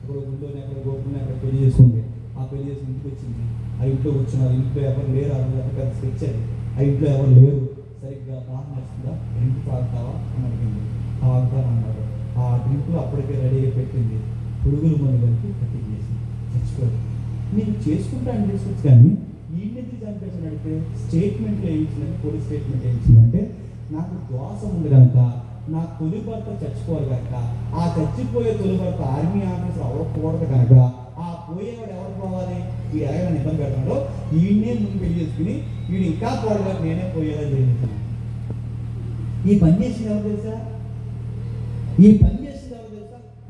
అక్కడ గుండోని అక్కడ గోపుని అక్కడ పెళ్లి చేసుకుంది. ఆ పెళ్లి చేసి ఇంటికి వచ్చింది. ఆ ఇంట్లో కూర్చున్నారు. ఇంట్లో ఎవరు లేరు, అక్కడ పెద్ద స్కెచ్ అది. ఆ ఇంట్లో ఎవరు లేరు. సరిగ్గా దాహం వస్తుందా, డ్రింక్ తాగుతావా అని అడిగింది. తాగుతాను అన్నాడు. ఆ డ్రింక్లో అప్పటికే రెడీగా పెట్టింది. పురుగుల మందు కలిపి కట్టింగ్ చేసి చచ్చిపోయాడు. నేను చేసుకుంటాను చేసుకోవచ్చు కానీ ఈయనెందుకు చంపేసి అడిగితే స్టేట్మెంట్లో వేయించిందని, పోలీస్ స్టేట్మెంట్ వేయించిందంటే నాకు దోషం ఉంది కనుక నా తొలి భర్త చచ్చిపోవాలి కనుక, ఆ చచ్చిపోయే తొలి భర్త ఆర్మీ ఆఫీసర్ అవ్వకూడదు కనుక ఆ పోయేవాడు ఎవరు పోవాలి, వీడు ఎలాగైనా ఇబ్బంది పెడతాడో వీడినే ముందు పెళ్లి చేసుకుని వీడు ఇంకా పోడగా నేనే పోయేలా చేయించాను. ఈ పని చేసింది ఎవరు తెలుసా?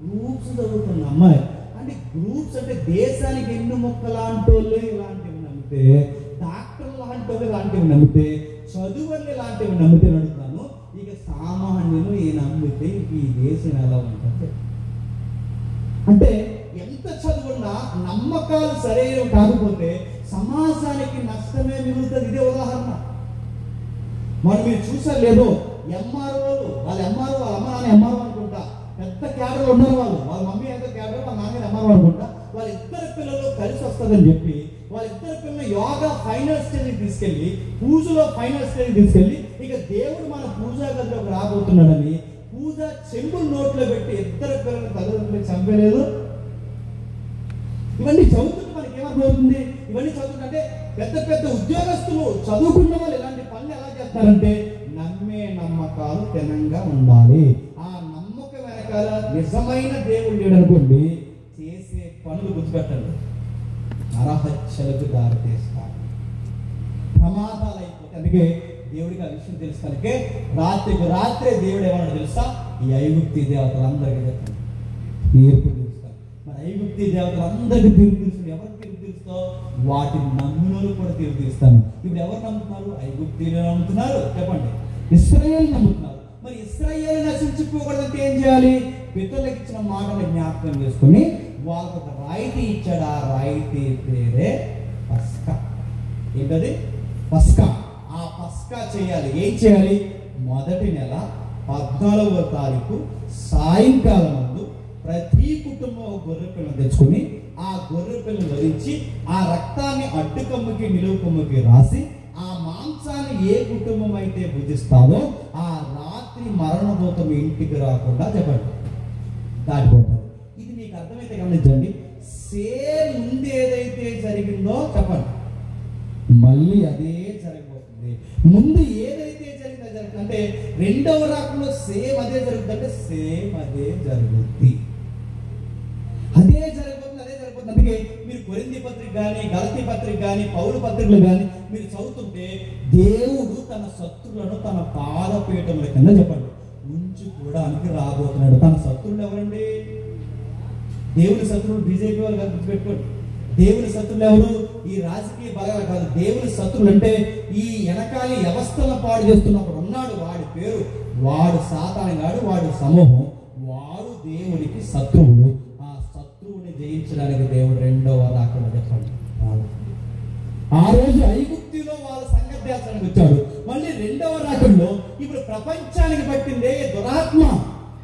గ్రూప్స్ చదువుతున్న అమ్మాయి. అంటే గ్రూప్స్ అంటే దేశానికి ఎన్ను మొక్క లాంటి వాళ్ళు ఇలాంటివి నమ్మితే, డాక్టర్ లాంటి వాళ్ళు ఇలాంటివి నమ్మితే, చదువులు ఇలాంటివి నమ్మితే నడుపుతాను. ఇక సామాన్యులు ఈ నమ్మితే ఈ దేశం ఎలా ఉంటుంది? అంటే ఎంత చదువున్నా నమ్మకాలు సరైన కాకపోతే సమాజానికి నష్టమే మిగులుతుంది. ఇదే ఉదాహరణ. మరి మీరు చూసారు లేదో, ఎంఆర్ఓలు వాళ్ళ ఎంఆర్ఓ, వాళ్ళ అమ్మ నాన్న ఎంఆర్ఓ అనుకుంటా, పెద్ద క్యాడర్ ఉన్నారు వాళ్ళు. వాళ్ళ మమ్మీ ఎంత క్యాడర్, వాళ్ళ నాన్న ఎంఆర్ఓ అనుకుంటా. వాళ్ళిద్దరు పిల్లలు కలిసి వస్తుందని చెప్పి వాళ్ళిద్దరు పిల్లలు యోగా ఫైనల్ స్టేజ్కి తీసుకెళ్ళి, పూజలో ఫైనల్ స్టేజ్కి తీసుకెళ్ళి, ఇక దేవుడు మన పూజా గదిలోకి రాబోతున్నాడని పూజ చెంబులు నోట్లో పెట్టి ఇద్దరు పిల్లలు తల్లిదండ్రులు చంపలేదు. ఇవన్నీ చదువుతుంటే మనకి ఏమర్థమవుతుంది? ఇవన్నీ చదువుతుంటే పెద్ద పెద్ద ఉద్యోగస్తులు, చదువుకున్న వాళ్ళు ఇలాంటి పనులు ఎలా చేస్తారంటే నమ్మే నమ్మకాలు తినంగా ఉండాలి. ఆ నమ్మకం వెనకాల నిజమైన దేవుడు లేడనుకోండి, చేసే పనులు గుర్తుపెట్టండి, నరహత్యలకు దారితీస్తారు, ప్రమాదాలు అయిపోతాయి. అందుకే దేవుడికి ఆ విషయం తెలుసు కనుకే రాత్రికి రాత్రే దేవుడు ఏమన్నా తెలుసా, ఈ ఐగుప్తి దేవతలందరికీ చెప్తాను తీర్పు తెలుస్తాను. మరి ఐగుప్తి దేవతలందరికీ తీర్పు తెలుసు. ఎవరికి తీర్పు తెలుస్తావు? వాటిని నమ్మునోళ్ళు కూడా తీర్పు తీస్తాను. ఇప్పుడు ఎవరు నమ్ముతున్నారు? ఐగుప్తీయులు నమ్ముతున్నారు. చెప్పండి, ఇశ్రాయేలు నమ్ముతున్నారు. మరి ఇశ్రాయేలు నశించుకోకూడదంటే ఏం చేయాలి? పితరులకు ఇచ్చిన మాటలు జ్ఞాపకం చేసుకుని వాళ్ళకు ఒక రాయితీ ఇచ్చాడు. ఆ రాయితీ పేరే పస్కా. ఏంటది? పస్కా. ఆ పస్కా చేయాలి. ఏం చేయాలి? మొదటి నెల 14వ తారీఖు సాయంకాలం ముందు ప్రతి కుటుంబం గొర్రె పిల్లను తెచ్చుకొని ఆ గొర్రె పిల్లను వరించి ఆ రక్తాన్ని అడ్డు కొమ్ముకి నిలువు కొమ్ముకి రాసి ఆ మాంసాన్ని ఏ కుటుంబం అయితే భుజిస్తావో ఆ రాత్రి మరణదూత మీ ఇంటికి రాకుండా చెప్పండి దాటిపోతారు. ఇది మీకు అర్థమైతే గమనించండి. సేమ్ ముందు ఏదైతే జరిగిందో చెప్పండి, మళ్ళీ అదే జరగబోతుంది. ముందు ఏదైతే జరిగిందో జరుగుతుంది అంటే రెండవ రాకంలో సేమ్ అదే జరుగుతుంది అంటే సేమ్ అదే జరుగుతుంది. అదే జరగబోతుంది, అదే జరగబోతుంది. అందుకే మీరు కొరింథీ పత్రిక కానీ, గలతీ పత్రిక కానీ, పౌలు పత్రికలు కానీ మీరు చదువుతుంటే దేవుడు తన శత్రువులను తన పాదపీఠముల కింద చెప్పండి ఉంచుకోవడానికి రాబోతున్నాడు. తన శత్రువులు ఎవరండి? దేవుని శత్రువులు బీజేపీ వాళ్ళు కాదు, గుర్తుపెట్టుకోండి. దేవుని శత్రువులు ఎవరు? ఈ రాజకీయ బలాలు కాదు. దేవుని శత్రువులు అంటే ఈ వెనకాల వ్యవస్థలను పాడు చేస్తున్నప్పుడు ఉన్నాడు, వాడి పేరు, వాడు సాతాను గాడు, వాడు సమూహం, వాడు దేవునికి శత్రువులు. ఆ శత్రువుని జయించడానికి దేవుడు రెండవ రాకడ చెప్పండి. ఆ రోజు ఐగుప్తిలో వాళ్ళ సంగతి తేల్చడానికి వచ్చాడు. మళ్ళీ రెండవ రాకడలో ఇప్పుడు ప్రపంచానికి పట్టిందే దురాత్మ,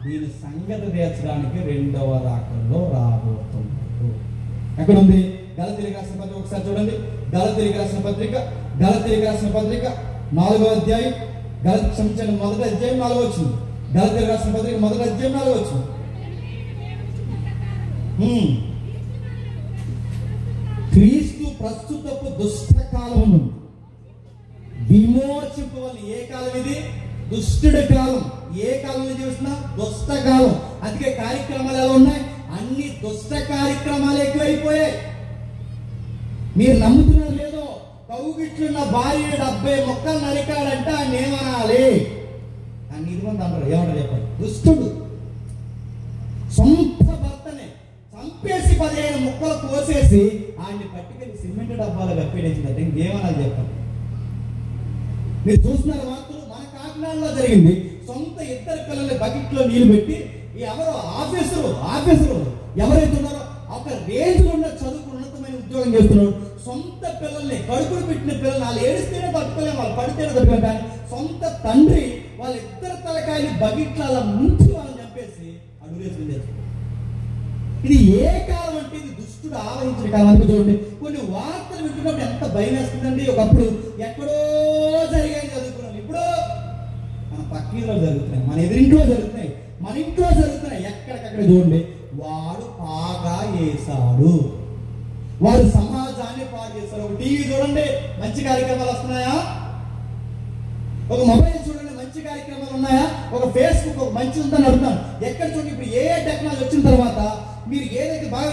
దీని సంగతి తేల్చడానికి రెండవ రాకడలో రాబోతున్నాడు. ఎక్కడుంది? గలతీయులకు రాసిన పత్రిక ఒకసారి చూడండి. గలతీయులకు రాసిన పత్రిక 4వ అధ్యాయం, క్షమించండి 1వ అధ్యాయం 4వ వచనం. గలతీయులకు రాసిన పత్రిక 1వ అధ్యాయం 4వ వచనం. క్రీస్తు ప్రస్తుతపు దుష్ట విమోచింపవలన ఏ కాలం ఇది? దుష్టుడి కాలం. ఏ కాలంలో చూసినా దుష్ట కాలం. అందుకే కార్యక్రమాలు ఎలా ఉన్నాయి? అన్ని దుష్ట కార్యక్రమాలు ఎక్కువైపోయాయి. మీరు నమ్ముతున్నారు లేదో, కౌగిట్లున్న భార్య 70 మొక్కలు నరికాడంటే ఆయన ఏమనాలి? అని 8 మంది అంటారు. ఏమంటారు చెప్పండి? దుష్టుడు. సొంత భర్తనే చంపేసి 15 ముక్కలు కోసేసి ఆయన్ని పట్టుకెళ్ళి సిమెంట్ డబ్బాలు కప్పేసిందంటే ఇంకేమనాలి చెప్పండి? మీరు చూస్తున్నారు వార్తలు. మన కాకినాడలో జరిగింది. సొంత 2 పిల్లల్ని బకెట్లో నీళ్లు పెట్టి ఎవరో ఆఫీసరు ఎవరైతే ఉన్నారో ఒక రేంజ్ లో ఉన్న చదువుకు ఉన్నతమైన ఉద్యోగం చేస్తున్నాడు. సొంత పిల్లల్ని, కడుపులు పెట్టిన పిల్లల్ని వాళ్ళు ఏడిస్తేనే తట్టుకోలేము, వాళ్ళు పడితేనే తట్టుకోలేము, కానీ సొంత తండ్రి వాళ్ళిద్దరు తలకాయలు బకెట్లో అలా ముంచి వాళ్ళని చంపేసి అడుగులేసుకుని. ఇది ఏ కాలం అంటే ఇది దుష్టుడు ఆవహించిన కాలం. అనుకు చూడండి, కొన్ని వార్తలు వింటున్నప్పుడు ఎంత భయం వేస్తుందండి. ఒకప్పుడు ఎక్కడో జరిగాయని చదువుకున్నాం, ఇప్పుడు మన పక్కీలో జరుగుతున్నాయి, మన ఎదురింట్లో జరుగుతున్నాయి, మన ఇంట్లో జరుగుతున్నాయి. ఎక్కడికక్కడ చూడండి, వాడు బాగా వేశాడు, వాడు సమాజాన్ని పాడు చేశారు. ఒక టీవీ చూడండి, మంచి కార్యక్రమాలు వస్తున్నాయా? ఒక మొబైల్ చూడండి, మంచి కార్యక్రమాలు ఉన్నాయా? ఒక ఫేస్బుక్ ఒక మంచి ఉందని అడుగుతాను. ఎక్కడ చూడండి, ఇప్పుడు ఏ టెక్నాలజీ వచ్చిన తర్వాత మీరు ఏదైతే బాగా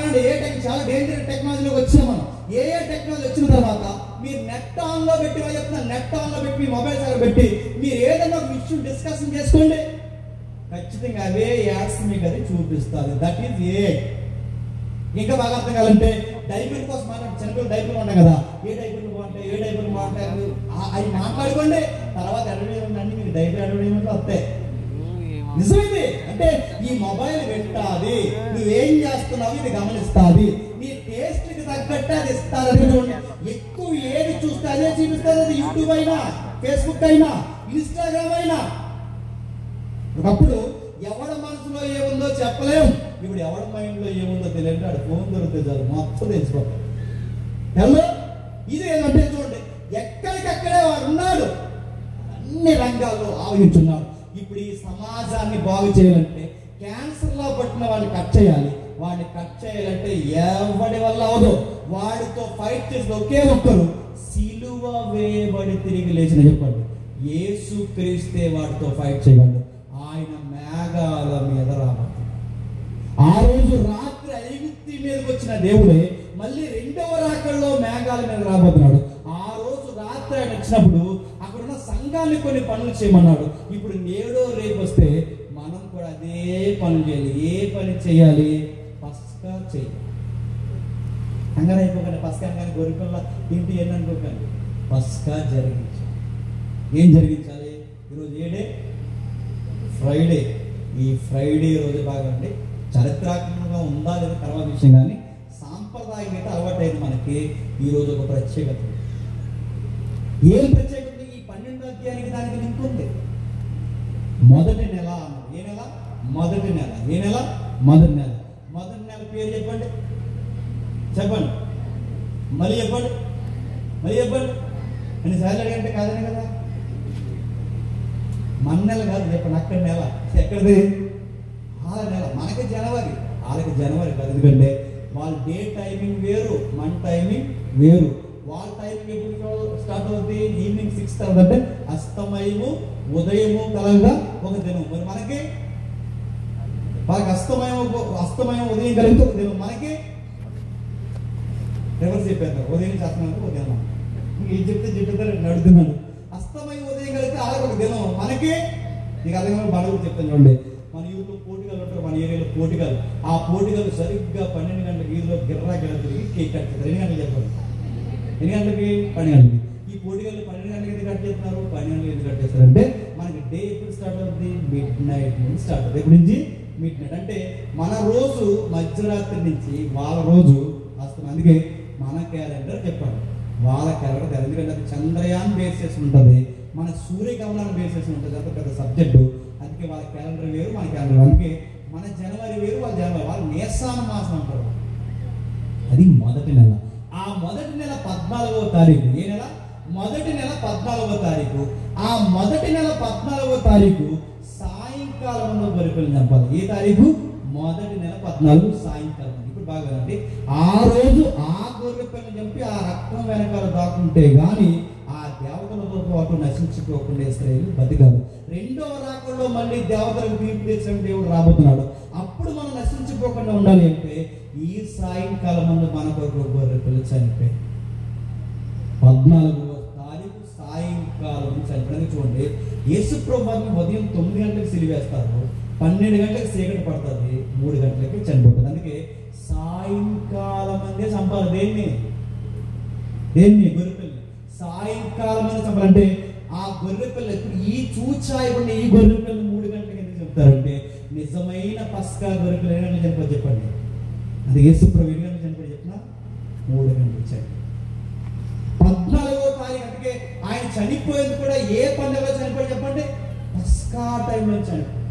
చాలా డేంజర్ టెక్నాలజీలోకి వచ్చినా మనం ఏ టెక్నాలజీ వచ్చిన తర్వాత మీరు నెట్ ఆన్ లో పెట్టి, చెప్తున్నా నెట్ ఆన్ లో పెట్టి, మీ మొబైల్ దగ్గర పెట్టి మీరు ఏదైనా ఒక విషయం డిస్కషన్ చేసుకోండి, ఖచ్చితంగా అవే యాడ్స్ మీకు అది చూపిస్తుంది. That is a. ఇంకా బాగా అర్థం కావాలంటే డైపర్ కోసం చిన్నపిల్లలు డైపర్లు ఉంటాయి కదా, ఏ డైపర్లు బాగుంటాయి అవి మాట్లాడుకోండి. తర్వాత అడ్వర్టైజ్మెంట్ అన్ని మీకు డైపర్ అడ్వర్టైజ్మెంట్లు వస్తాయి. నిజమైంది అంటే ఈ మొబైల్ పెట్టాది, నువ్వేం చేస్తున్నావు ఇది గమనిస్తుంది, నీ టేస్ట్ కి తగ్గట్టు అది ఇస్తుంది. ఎక్కువ ఏది చూస్తే అదే చూపిస్తుంది. అది యూట్యూబ్ అయినా, ఫేస్బుక్ అయినా, ఇన్స్టాగ్రామ్ అయినా. ఒకప్పుడు ఎవడ మనసులో ఏముందో చెప్పలేము, ఇప్పుడు ఎవడ మైండ్ లో ఏముందో తెలియదు. ఆడు ఫోన్ దొరికితే చాలు మొత్తం తెలిసిపోతాడు. హలో, ఇది ఏంటంటే చూడండి, ఎక్కడికక్కడే వాడు ఉన్నాడు, అన్ని రంగాల్లో ఆవహించున్నాడు. ఇప్పుడు ఈ సమాజాన్ని బాగు చేయాలంటే క్యాన్సర్ లో పట్టిన వాడిని కట్ చేయాలి. వాడిని కట్ చేయాలంటే ఎవడి వల్ల అవదు. వాడితో ఫైట్ చేసిన ఒకే ఒక్కరు, సిలువ వేయబడి తిరిగి లేచిన చెప్పండి, యేసు క్రీస్తే వాడితో ఫైట్ చేయగలడు. ఆయన మేఘాల మీద రాబోతుంది. ఆ రోజు రాత్రి ఐగుప్తు మీదకి వచ్చిన దేవుడే మళ్ళీ 2వ రాకడలో మేఘాల మీద రాబోతున్నాడు. ఆ రోజు రాత్రి ఆయన వచ్చినప్పుడు అక్కడున్న సంఘాన్ని కొన్ని పనులు చేయమన్నాడు. ఇప్పుడు నేడో రేపు వస్తే మనం కూడా అదే పనులు చేయాలి. ఏ పని చేయాలి? పస్కా చేయాలి. కంగారు అయిపోకండి. పస్కా కానీ గొరిపిల్ల ఇంటి ఎన్ని అనుకోకండి. పస్కా జరిగించాలి. ఏం జరిగించాలి? ఈరోజు ఏడే ఫ్రైడే. ఈ ఫ్రైడే రోజు బాగండి చారిత్రాత్మకంగా ఉందా లేదా తర్వాత విషయం, కానీ సాంప్రదాయం అయితే అలవాటైంది మనకి. ఈరోజు ఒక ప్రత్యేకత. ఏం ప్రత్యేకత? ఈ 12వ అధ్యాయానికి దానికి లింక్ ఉంది. మొదటి నెల అన్నారు. ఏ నెల? మొదటి నెల. ఏ నెల? మొదటి నెల. మొదటి నెల పేరు చెప్పండి, చెప్పండి, మళ్ళీ చెప్పండి, మళ్ళీ చెప్పండి. ఎన్నిసార్లు అడిగంటే కాదనే కదా. మన నెల కాదు చెప్పండి, అక్కడ నెల. ఎక్కడిది? వాళ్ళ నెల. మనకి జనవరి, వాళ్ళకి జనవరి కాదు. ఎందుకంటే వాళ్ళ డే టైమింగ్ వేరు, మన టైమింగ్ వేరు. వాళ్ళ టైమింగ్ ఎప్పుడు స్టార్ట్ అవుతుంది? ఈవినింగ్ 6 తర్వాత. అంటే అస్తమయము ఉదయము కలగా ఒక దినం. మరి మనకి వాళ్ళకి అస్తమయం ఉదయం కలిగితే ఒక దినం. మనకి రివర్స్ చెప్పారు. ఉదయం నుంచి అస్తమయం ఒక దినం. ఏం చెప్తే చెప్తారు నడుతున్నాను. అస్తమయం ఉదయం కలిగితే వాళ్ళకి ఒక దినం. మనకి నీకు అర్థం బడుగు చెప్తాను చూడండి. మన యూట్లో పోటీగాలు ఉంటారు, మన ఏరియాలో పోటీగాలు. ఆ పోటీగాలు సరిగ్గా 12 గంటలకు ఈదులో గిర్రా గిడతలకి కేక్ కట్ చేస్తారు. 2 గంటలకు చెప్పారు. 2 గంటలకి 12 గంటలకి. ఈ పోటీగాలు 12 గంటలకు ఎందుకు కట్ చేస్తున్నారు? 12 గంటలకు ఎందుకు కట్ చేస్తారు అంటే మనకి డే ఎప్పుడు స్టార్ట్ అవుతుంది? మిడ్ నైట్ నుంచి స్టార్ట్ అవుతుంది. ఎప్పటి నుంచి? Mid night. అంటే మన రోజు మధ్యరాత్రి నుంచి వాళ్ళ రోజు వస్తుంది. అందుకే మన క్యాలెండర్ చెప్పండి, వాళ్ళ క్యాలెండర్. ఎందుకంటే అది చంద్రయాన్ బేస్ చేసి ఉంటుంది, మన సూర్యగమనాన్ని బేస్ చేసి ఉంటుంది. అంత పెద్ద సబ్జెక్టు. అందుకే వాళ్ళ క్యాలెండర్ వేరు, మన క్యాలెండర్. అందుకే మన జనవరి వేరు, వాళ్ళ జనవరి. వాళ్ళు నేసాన మాసం అంటారు. అది మొదటి నెల. ఆ మొదటి నెల 14వ తారీఖు. ఏ నెల? మొదటి నెల 14వ తారీఖు. ఆ మొదటి నెల 14వ తారీఖు సాయంకాలంలో గొర్రెపిల్లని చంపాలి. ఏ తారీఖు? మొదటి నెల 14 సాయంకాలం. ఇప్పుడు బాగా అంటే ఆ రోజు ఆ గొర్రెపిల్లని చంపి ఆ రక్తం వెనకాల దాక్కుంటే గాని ఆ దేవతలతో పాటు నశించుకోకుండా ఇశ్రాయేలు బతికారు. రెండవ రాకడలో మళ్ళీ దేవతలకు తీర్పు తెచ్చిన దేవుడు రాబోతున్నాడు. అప్పుడు మనం నశించుకోకుండా ఉండాలి అంటే ఈ సాయంకాలం ముందు మనకు ఒక గొర్రె పిల్ల చనిపోయి 14వ తారీఖు సాయంకాలం చనిపోయినది. చూడండి, యేసు ప్రభువుని ఉదయం 9 గంటలకు సిలివేస్తారు, 12 గంటలకు చీకటి పడుతుంది, 3 గంటలకి చనిపోతుంది. అందుకే సాయంకాలం అందే చంపాలి. దేన్ని గొర్రె పిల్ల సాయంకాలం అని చంపాలంటే ఆ గొర్రె పిల్ల ఈ చూచాయకుండా ఈ గొర్రె పిల్ల 3 గంటలకు ఎందుకు చెప్తారంటే నిజమైన పస్కా గొర్రె పిల్ల ఏ గంటలకు చనిపోయి చెప్పండి. అది యేసు ప్రభు ఎన్ని గంటలకు చనిపోయి చెప్పిన 3 గంటలకు చనిపోయి 14వ తారీఖు. అందుకే ఆయన చనిపోయేది కూడా ఏ పండుగలో చనిపోయి చెప్పండి, పస్కా టైంలో చనిపోయి.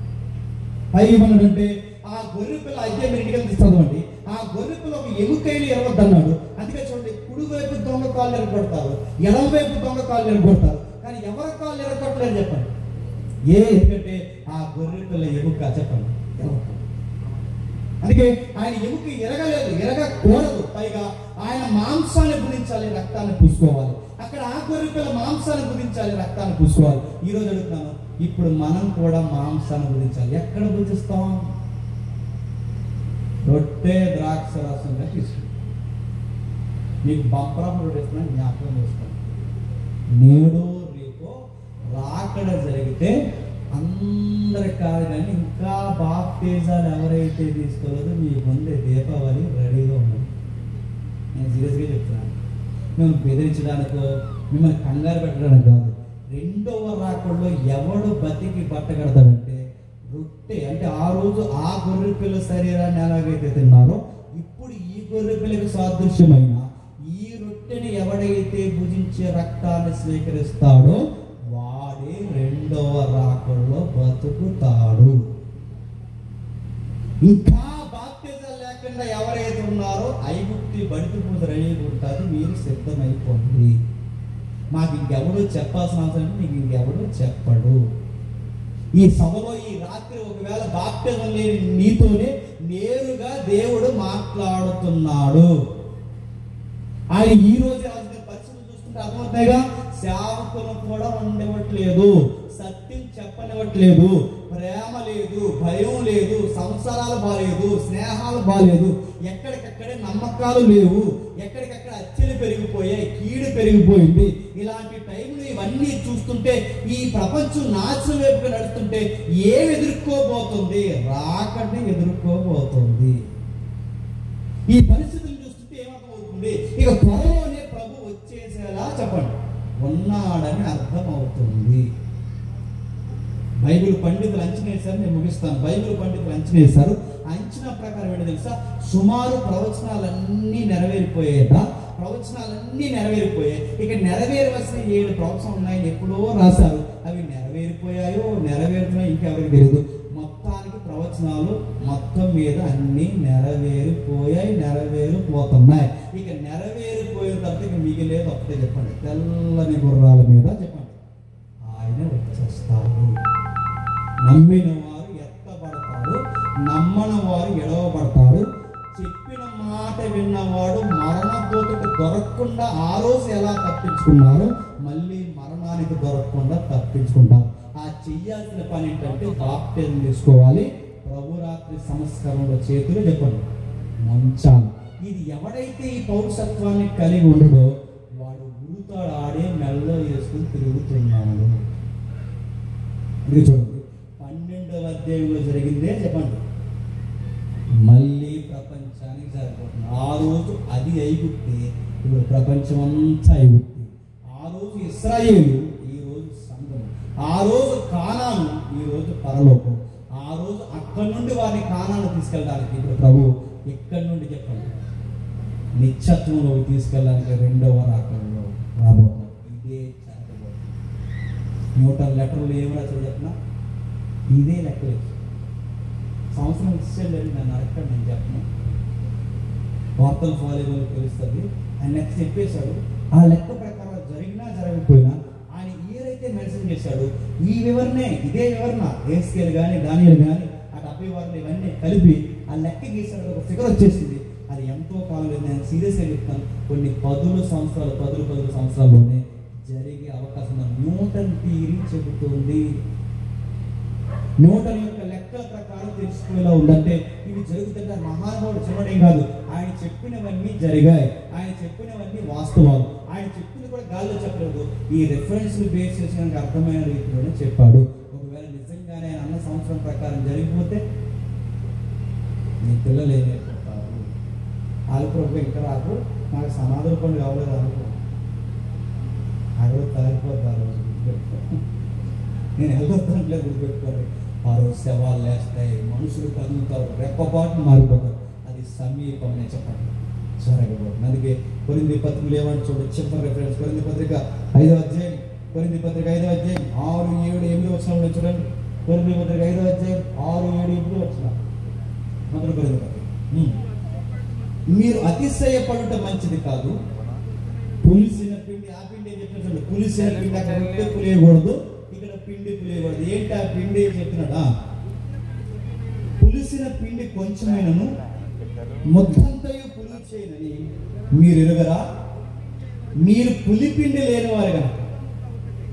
పైమనంటే ఆ గొర్రె పిల్ల అయితే మీరు ఇంటికి చదవండి, ఆ గొర్రె పిల్ల ఒక ఎముకైలు ఎరవద్దన్నాడు. అందుకే చూడండి, కుడివైపు దొంగ కాళ్ళు ఎరగొడతారు, ఎడమవైపు దొంగ కాళ్ళు ఎరగొడతారు, కానీ ఎవరి కాళ్ళు ఎరగొట్టలేరు చెప్పండి. ఎందుకంటే ఆ గొర్రె పిల్ల ఎముక చెప్పండి. అందుకే ఆయన ఎముక ఎరగకూడదు. పైగా ఆయన మాంసాన్ని భుజించాలి, రక్తాన్ని పూసుకోవాలి. అక్కడ ఆ గొర్రె పిల్ల మాంసాన్ని భుజించాలి, రక్తాన్ని పూసుకోవాలి. ఈ రోజు అడుగుతున్నాను, ఇప్పుడు మనం కూడా మాంసాన్ని భుజించాలి. ఎక్కడ భుజిస్తాం? రొట్టె ద్రాక్ష రసంగా తీసుకుంటాం. మీకు బంపరం రొట్టె ఇస్తున్నాను, జ్ఞాపకం చేసుకోండి. నేడు రేపు రాకడ జరిగితే అందరి కాదు, కానీ ఇంకా బాప్తిజాలు ఎవరైతే తీసుకోలేదో మీ ముందే దీపావళి రెడీగా ఉంది. నేను సీరియస్గా చెప్తున్నాను. మేము బెదిరించడానికో మిమ్మల్ని కంగారు పెట్టడానికి కాదు. రెండవ రాకడలో ఎవడు బతికి బట్ట కడతాడంటే రొట్టె. అంటే ఆ రోజు ఆ గొర్రె పిల్ల శరీరాన్ని ఎలాగైతే తిన్నారో ఇప్పుడు ఈ గొర్రె పిల్లకి సాదృశ్యమైన ఈ రొట్టెని ఎవడైతే భుజించే రక్తాన్ని స్వీకరిస్తాడో వాడే రెండవ రాకడలో బతుకుతాడు. ఇంకా బాప్తిజాలు లేకుండా ఎవరైతే ఉన్నారో ఐగుప్తి బడికి పూజ రెడీ ఉంటుంది, మీరు సిద్ధమైపోండి. మాకు ఇంకెవడో చెప్పాల్సిన అవసరం, మీకు ఇంకెవడో చెప్పడు. ఈ సభలో ఈ రాత్రి ఒకవేళ బాప్తిజం లేని నీతోనే నేరుగా దేవుడు మాట్లాడుతున్నాడు. ఆయన ఈ రోజు పరిస్థితులు చూస్తుంటే అర్థమవుతాయిగా, సేవకులు కూడా ఉండవట్లేదు, సత్యం చెప్పనివ్వట్లేదు, ప్రేమ లేదు, భయం లేదు, సంసారాలు బాలేదు, స్నేహాలు బాలేదు, ఎక్కడికక్కడే నమ్మకాలు లేవు, ఎక్కడికక్కడ అచ్చలు పెరిగిపోయాయి, కీడు పెరిగిపోయింది. ఇలాంటి టైంలో ఇవన్నీ చూస్తుంటే ఈ ప్రపంచం నాశనం వైపుగా నడుస్తుంటే ఏమి ఎదుర్కోబోతుంది? రాకడిని ఎదుర్కోబోతుంది. ఈ పరిస్థితులు చూస్తుంటే ఏమర్థమవుతుంది? ఇక త్వరలోనే ప్రభు వచ్చేసేలా చెప్పండి ఉన్నాడని అర్థమవుతుంది. బైబిల్ పండితులు అంచనా వేశారు, నేను ముగిస్తాను. బైబిల్ పండితులు అంచనా వేశారు. అంచనా ప్రకారం ఏంటో తెలుసా? సుమారు ప్రవచనాలన్నీ నెరవేరిపోయేదా? ప్రవచనాలన్నీ నెరవేరిపోయాయి. ఇక నెరవేరవలసిన 7 ప్రవచనాలు ఉన్నాయని ఎప్పుడో రాశారు. అవి నెరవేరిపోయాయో నెరవేరుతున్నాయో ఇంకెవరికి తెలియదు. మొత్తానికి ప్రవచనాలు మొత్తం మీద అన్ని నెరవేరిపోయాయి, నెరవేరిపోతున్నాయి. ఇక నెరవేరిపోయిన తర్వాత ఇక మిగిలేదు ఒకటే చెప్పండి, తెల్లని గుర్రాల మీద చెప్పండి ఆయన వచ్చేస్తాడు. నమ్మిన వారు ఎత్తబడతాడు, నమ్మని వారు ఎడవబడతాడు. చెప్పిన మాట విన్నవాడు మరణపోతుకు దొరకకుండా ఆ రోజు ఎలా తప్పించుకున్నారో మళ్ళీ మరణానికి దొరకకుండా తప్పించుకుంటారు. ఆ చెయ్యాల్సిన పని ఏంటంటే బాప్తిజం తీసుకోవాలి, ప్రభు రాత్రి సంస్కారంలో చేతులు చెప్పండి మంచాలి. ఇది ఎవడైతే ఈ పౌరసత్వాన్ని కలిగి ఉండడో వాడు ఉడుతాడు, ఆడే మెల్లో వేసుకుని తిరుగుతున్నాడు. ఇది చూడండి, 12వ అధ్యాయంలో జరిగిందే చెప్పండి. మళ్ళీ ప్రపంచానికి సరిపోతుంది. ఆ రోజు అది ఐగుప్తి, ఇప్పుడు ప్రపంచం అంతా ఐగుప్తి. ఆ రోజు ఇశ్రాయేలు, ఈ రోజు సంఘం. ఆ రోజు కానాను, ఈ రోజు పరలోకం. ఆ రోజు అక్కడి నుండి వారిని కానాను తీసుకెళ్ళడానికి ఇప్పుడు ప్రభు ఇక్కడి నుండి చెప్పండి నిత్యత్వంలోకి తీసుకెళ్ళడానికి రెండవ రాకడలో రాబోతున్నారు. ఇదే జరగబోతుంది. న్యూటన్ లెటర్లు ఏమి రాశారు చెప్పినా ఇదే లెక్కలేదు. సంవత్సరం ఇచ్చేది నన్ను అడగండి, నేను చెప్పను. వార్తలు ఫాలో తెలుస్తుంది. ఆయన లెక్క చెప్పేశాడు. ఆ లెక్క ప్రకారం జరిగినా జరగకపోయినా ఆయన ఏదైతే మెన్షన్ చేశాడు ఈ వివరణే, ఇదే వివరణ ఏస్కేల్ కానీ దానియలు కానీ ఆ 70 వారిని ఇవన్నీ కలిపి ఆ లెక్క గీసాడు. ఒక ఫిగర్ వచ్చేసింది. అది ఎంతో కాలం లేదు. నేను సీరియస్గా చెప్తాను, కొన్ని 10 సంవత్సరాల్లోనే జరిగే అవకాశం ఉంది. న్యూటన్ థియరీ చెబుతుంది. న్యూటన్ యొక్క లెక్కల ప్రకారం తెలుసుకునేలా ఉందంటే ఇవి జరుగుతుంటే మహానుభావుడు చెప్పడం కాదు, ఆయన చెప్పినవన్నీ జరిగాయి, ఆయన చెప్పినవన్నీ వాస్తవాలు, ఆయన చెప్పింది కూడా గాల్లో చెప్పలేదు. ఈ రెఫరెన్స్ బేస్ చేసి అర్థమైన రీతిలోనే చెప్పాడు. ఒకవేళ నిజంగానే ఆయన అన్న సంవత్సరం ప్రకారం జరిగిపోతే మీ పిల్లలు ఏమైపోతారు? ఆలుప్రభు ఇంకా రాకు, నాకు సమాధుల పండుగ అవ్వలేదు అనుకో, అక్కడ తాగిపోతారు. నేను వెళ్ళొద్దంటే గుర్తుపెట్టుకోండి. ఆ రోజు శవాలు లేస్తాయి, మనుషులు కదులుతారు, రెప్పపాటు మారిపోతారు. అది సమీపంగా చెప్పండి జరగబోతుంది. అందుకే కొరింథీ పత్రికలు ఏమంటే చూడండి, చిన్న రెఫరెన్స్ కొరింథీ పత్రిక 5వ అధ్యాయం, కొరింథీ పత్రిక 5వ అధ్యాయం 6, 7, 8 వచనాలు చూడండి. కొరింథీ పత్రిక 5వ అధ్యాయం 6, 7, 8 వచనాలు. మొదలు కొరింథీ పత్రిక. మీరు అతిశయపడుట మంచిది కాదు. పులిసిన పిండి, ఆ పిండి ఏం చెప్తున్నాడు? పులిసిన పిండి అక్కడ ఉంటే పులియకూడదు, ఇక్కడ పిండి పులియకూడదు. ఏంటి ఆ పిండి చెప్తున్నాడా? పులిసిన పిండి కొంచెమైనను మొత్తంతయు పులుగు చేయనని మీరు ఎరుగరా? మీరు పులిపిండి లేని వారు కనుక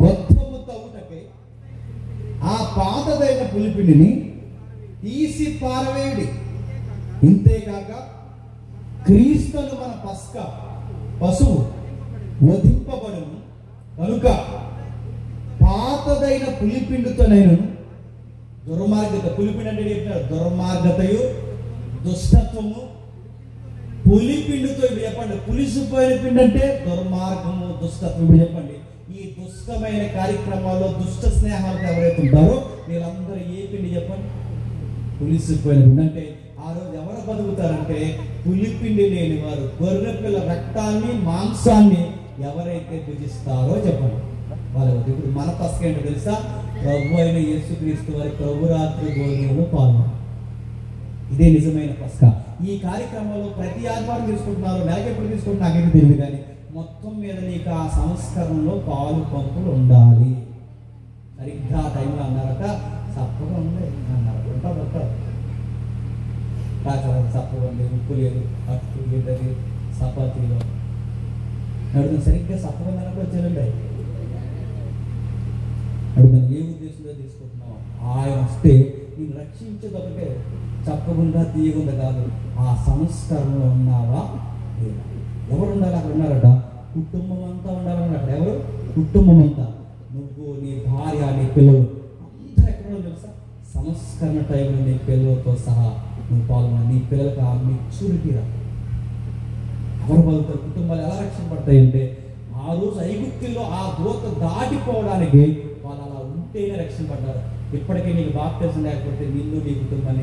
మొత్తము తవ్వుటకై ఆ పాతదైన పులిపిండిని తీసి పారవేయుడి. ఇంతేకాక క్రీస్తును మన పశువు వధింపబడును కనుక పాతదైన పులిపిండితోనైనను దుర్మార్గత. పులిపిండి అంటే చెప్తారు దుర్మార్గతయు దుష్టత్వము. పులిపిండితో ఇప్పుడు చెప్పండి, పులిసిపోయిన పిండి అంటే దుర్మార్గము దుష్టత్వం. ఇప్పుడు చెప్పండి, ఈ దుష్టమైన కార్యక్రమాల్లో దుష్ట స్నేహాలకు ఎవరైతే ఉంటారో వీళ్ళందరూ ఏ పిండి చెప్పండి? పులిసిపోయిన పిండి. అంటే ఆ రోజు ఎవరు బతుకుతారంటే పులిపిండి లేని వారు. గొర్రె పిల్ల రక్తాన్ని మాంసాన్ని ఎవరైతే భుజిస్తారో చెప్పండి వాళ్ళు. ఇప్పుడు మన పస్క ఏంటో తెలుసా? ప్రభు అయిన యేసుక్రీస్తు వారి ప్రభురాత్రి భోజనంలో పాల్గొన్నారు. ఇదే నిజమైన పస్క. ఈ కార్యక్రమంలో ప్రతి ఆదివారం తీసుకుంటున్నారు, నెలకి ఎప్పుడు తీసుకుంటున్నా నాకేమి తెలియదు, కానీ మొత్తం మీద నీకు ఆ సంస్కరణలో పాలు పంపులు ఉండాలి. సరిగ్గా ఆ టైంలో అన్నారట, చప్పగా ఉంది అన్నారు. ఉంటారు రాజారాజు చప్పగా ఉంది, ఉప్పు లేదు, అట్టు గిడ్డది చపాతీలో అడుగుతాను. సరిగ్గా చప్పగా ఉందన్నప్పుడు వచ్చేదండి. అడుగుతాను, ఏ ఉద్దేశంలో తీసుకుంటున్నావు? ఆయన వస్తే నేను రక్షించేది ఒకటే, చప్పకుండా తీయకుండా కాదు, ఆ సంస్కరణలో ఉన్నావా లేదా? ఎవరు ఉండాలి అక్కడ? ఉన్నారట కుటుంబం అంతా ఉండాలన్నాడు. అక్కడ ఎవరు? కుటుంబం అంతా. నువ్వు, నీ భార్య, నీ పిల్లలు అందరూ ఎక్కడ తెలుసా? సంస్కరణ టైంలో నీ పిల్లలతో సహా నువ్వు పాల్గొన్నావు. నీ పిల్లలకు ఆ మెచ్యూరిటీ రా. ఎవరు బతుకుతారు? కుటుంబాలు ఎలా రక్షింపడతాయి అంటే ఆ రోజు ఐగుప్తుల్లో ఆ దూత దాటిపోవడానికి వాళ్ళు అలా ఉంటేనే రక్షింపడ్డారు. ఇప్పటికీ నీకు బాప్తిజం లేకపోతే నిన్ను నీ కుటుంబాన్ని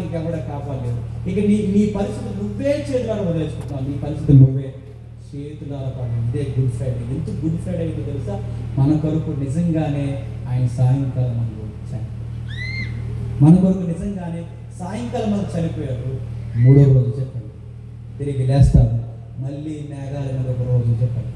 ఇంకెవడ కాపాడలేదు. ఇక నీ పరిస్థితి నువ్వే చేతులారా వదిలేసుకుంటున్నావు. నీ పరిస్థితి నువ్వే చేతులారా పడి. ఇదే గుడ్ ఫ్రైడే. ఎందుకు గుడ్ ఫ్రైడే అయితే తెలుసా? మన కొరకు నిజంగానే ఆయన సాయంకాలం మనకు వచ్చాడు. మన కొరకు నిజంగానే సాయంకాలం మనకు చనిపోయారు. 3వ రోజు చెప్పండి తిరిగి లేస్తాడు. మళ్ళీ మేఘాల మీద ఒక రోజు చెప్పండి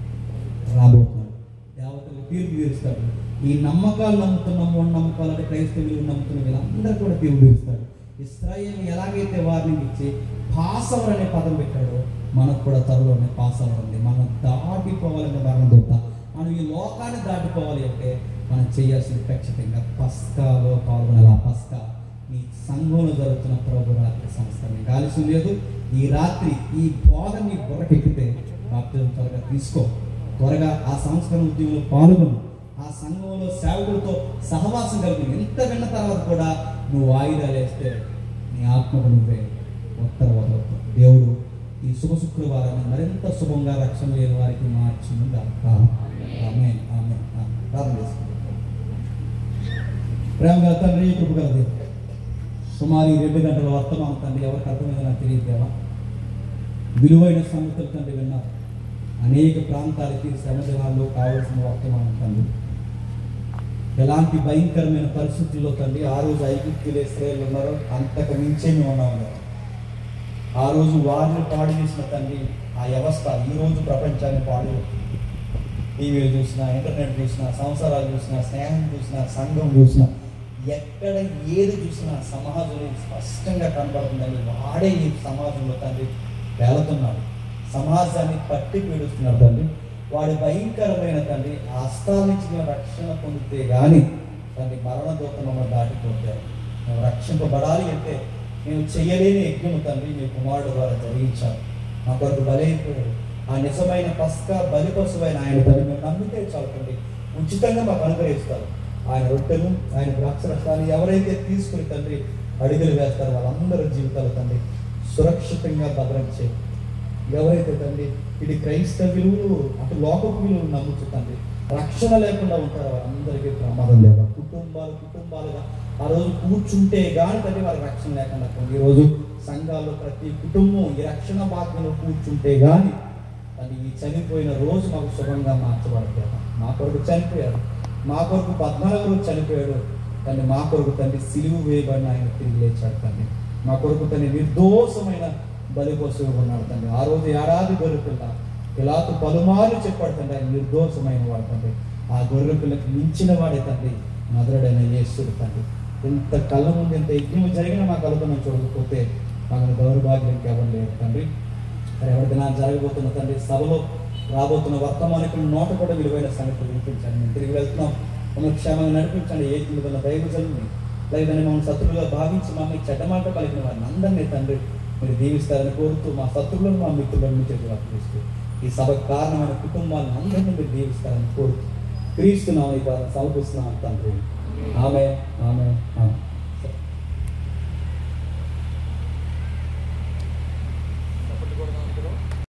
రాబోతున్నాడు. దేవతలు తీర్పు తీరుస్తాడు. ఈ నమ్మకాలు నమ్ముతున్న నమ్మకాలు అంటే క్రైస్తవులు నమ్ముతున్న వీళ్ళందరూ కూడా తీర్పు తీరుస్తాడు. ఇశ్రాయేలుని ఎలాగైతే వారిని ఇచ్చి పాసవర్ అనే పదం పెట్టాడో మనకు కూడా త్వరలోనే పాసవర్ ఉంది. మనం దాటిపోవాలంటే మరణం దొరుకుతా. మనం ఈ లోకాన్ని దాటిపోవాలి అంటే మనం చేయాల్సింది ఖచ్చితంగా పస్కాలో పాల్గొనాలి. ఆ పస్కా ఈ సంఘంలో జరుగుతున్న ప్రభు రాత్రి సంస్కరణ ఆలస్యం లేదు. ఈ రాత్రి ఈ బోధ నీ బుర్రకెక్కితే బాప్తిజం త్వరగా తీసుకో. త్వరగా ఆ సంస్కరణ ఉద్యమంలో పాల్గొను. ఆ సంఘంలో సేవకులతో సహవాసం కలిగి ఎంత విన్న తర్వాత కూడా నువ్వు వాయిదాలు వేస్తే నీ ఆత్మకు నువ్వే ఉత్తరవదవుతావు. దేవుడు ఈ శుభ శుక్రవారాన్ని మరింత శుభంగా రక్షణ లేని వారికి మార్చును గాక. ఆమేన్ ఆమేన్. ప్రార్థన చేసుకుంటాం. ప్రేమగల తండ్రి, కృపగల దేవుడు, సుమారు 2 గంటల వర్తమానం తండ్రి ఎవరికి అర్థమైందో నాకు తెలియదు దేవా. విలువైన సంగతులు తండ్రి విన్నారు. అనేక ప్రాంతాలకి శ్రమ దినాల్లో కావలసిన వర్తమానం తండ్రి. ఎలాంటి భయంకరమైన పరిస్థితుల్లో తండ్రి ఆ రోజు ఐగుప్తులు ఇశ్రాయేలు ఉన్నారో అంతకు మించే మేము ఉన్నాము. ఆ రోజు వారిని పాడు చేసిన తండ్రి ఆ వ్యవస్థ ఈరోజు ప్రపంచాన్ని పాడు. టీవీలు చూసినా, ఇంటర్నెట్ చూసినా, సంసారాలు చూసినా, స్నేహం చూసినా, సంఘం చూసినా, ఎక్కడ ఏది చూసినా సమాజంలో స్పష్టంగా కనబడుతుందండి. వాడే ఈ సమాజంలో తండ్రి వెళుతున్నాడు. సమాజాన్ని పట్టి పీడుస్తున్నాడు తండ్రి. వాడి భయంకరమైన తండ్రి ఆ హస్తాల నుంచి మేము రక్షణ పొందితే కానీ తండ్రి మరణ దూతను దాటిపోతే మేము రక్షింపబడాలి అంటే మేము చేయలేని యజ్ఞము తండ్రి మీ కుమారుడు ద్వారా జరిగించాలి. మా కొరకు బలైపోయాడు. ఆ నిజమైన పస్కా బలి పశువైన ఆయన తండ్రి మేము నమ్మితే చాలు తండ్రి ఉచితంగా మాకు అనుగ్రహిస్తారు. ఆయన రొట్టెను ఆయన ద్రాక్షరసాన్ని ఎవరైతే తీసుకుని తండ్రి అడుగులు వేస్తారో వాళ్ళందరి జీవితాలు తండ్రి సురక్షితంగా భద్రించే, ఎవరైతే తండ్రి ఇది క్రైస్తవ విలువలు అటు లోకపు విలువలు నమ్ముతూ తండ్రి రక్షణ లేకుండా ఉంటారో వారందరికీ ప్రమాదం లేదు. కుటుంబాలుగా ఆ రోజు కూర్చుంటే కానీ తండ్రి వారికి రక్షణ లేకుండా ఈరోజు సంఘాల్లో ప్రతి కుటుంబం ఈ రక్షణ భాగ్యంలో కూర్చుంటే కానీ అది ఈ చనిపోయిన రోజు మాకు శుభంగా మార్చబడతాడు. మా కొరకు చనిపోయాడు, మా కొరకు 14 రోజు చనిపోయాడు తండ్రి. మా కొరకు తండ్రి సిలువ వేయబడిన ఆయన తిరిగి లేచాడు తండ్రి. మా కొరకు తండ్రి నిర్దోషమైన బలి కోసం ఉన్నాడు తండ్రి. ఆ రోజు ఏడాది గొర్రె పిల్ల పిలాతు పలుమార్లు చెప్పాడు తండ్రి ఆయన నిర్దోషమైన వాడు తండ్రి. ఆ గొర్రె పిల్లకి మించిన వాడే తండ్రి నజరుడైన యేసుడు తండ్రి. ఇంత కళ్ళ ముందు ఎంత యజ్ఞం జరిగినా మా కళ్ళతో మేము చూడకపోతే మాకు దౌర్భాగ్యం కేవలం లేదు తండ్రి. మరి ఎవరికైనా జరగబోతున్న తండ్రి సభలో రాబోతున్న వర్తమానికులు నోట కూడా విలువైన సంగతులు వినిపించండి. మేము తిరిగి వెళ్తున్నాం, మమ్మల్ని క్షేమంగా నడిపించండి. ఏ తిరుగుతున్న దైవజనుని లేదని మమ్మల్ని శత్రువులుగా భావించి మమ్మల్ని చెడ్డమాట పలికిన వారిని అందరినీ తండ్రి మీరు దీవిస్తారని కోరుతూ మా శత్రువులను మా మిత్రులను చేతులు అప్పగిస్తూ ఈ సభకు కారణమైన కుటుంబాలను అందరినీ మీరు దీవిస్తారని కోరుతూ క్రీస్తున్నాం ఈ సమర్పిస్తున్నాం తండ్రి. ఆమె ఆమె ఆమె.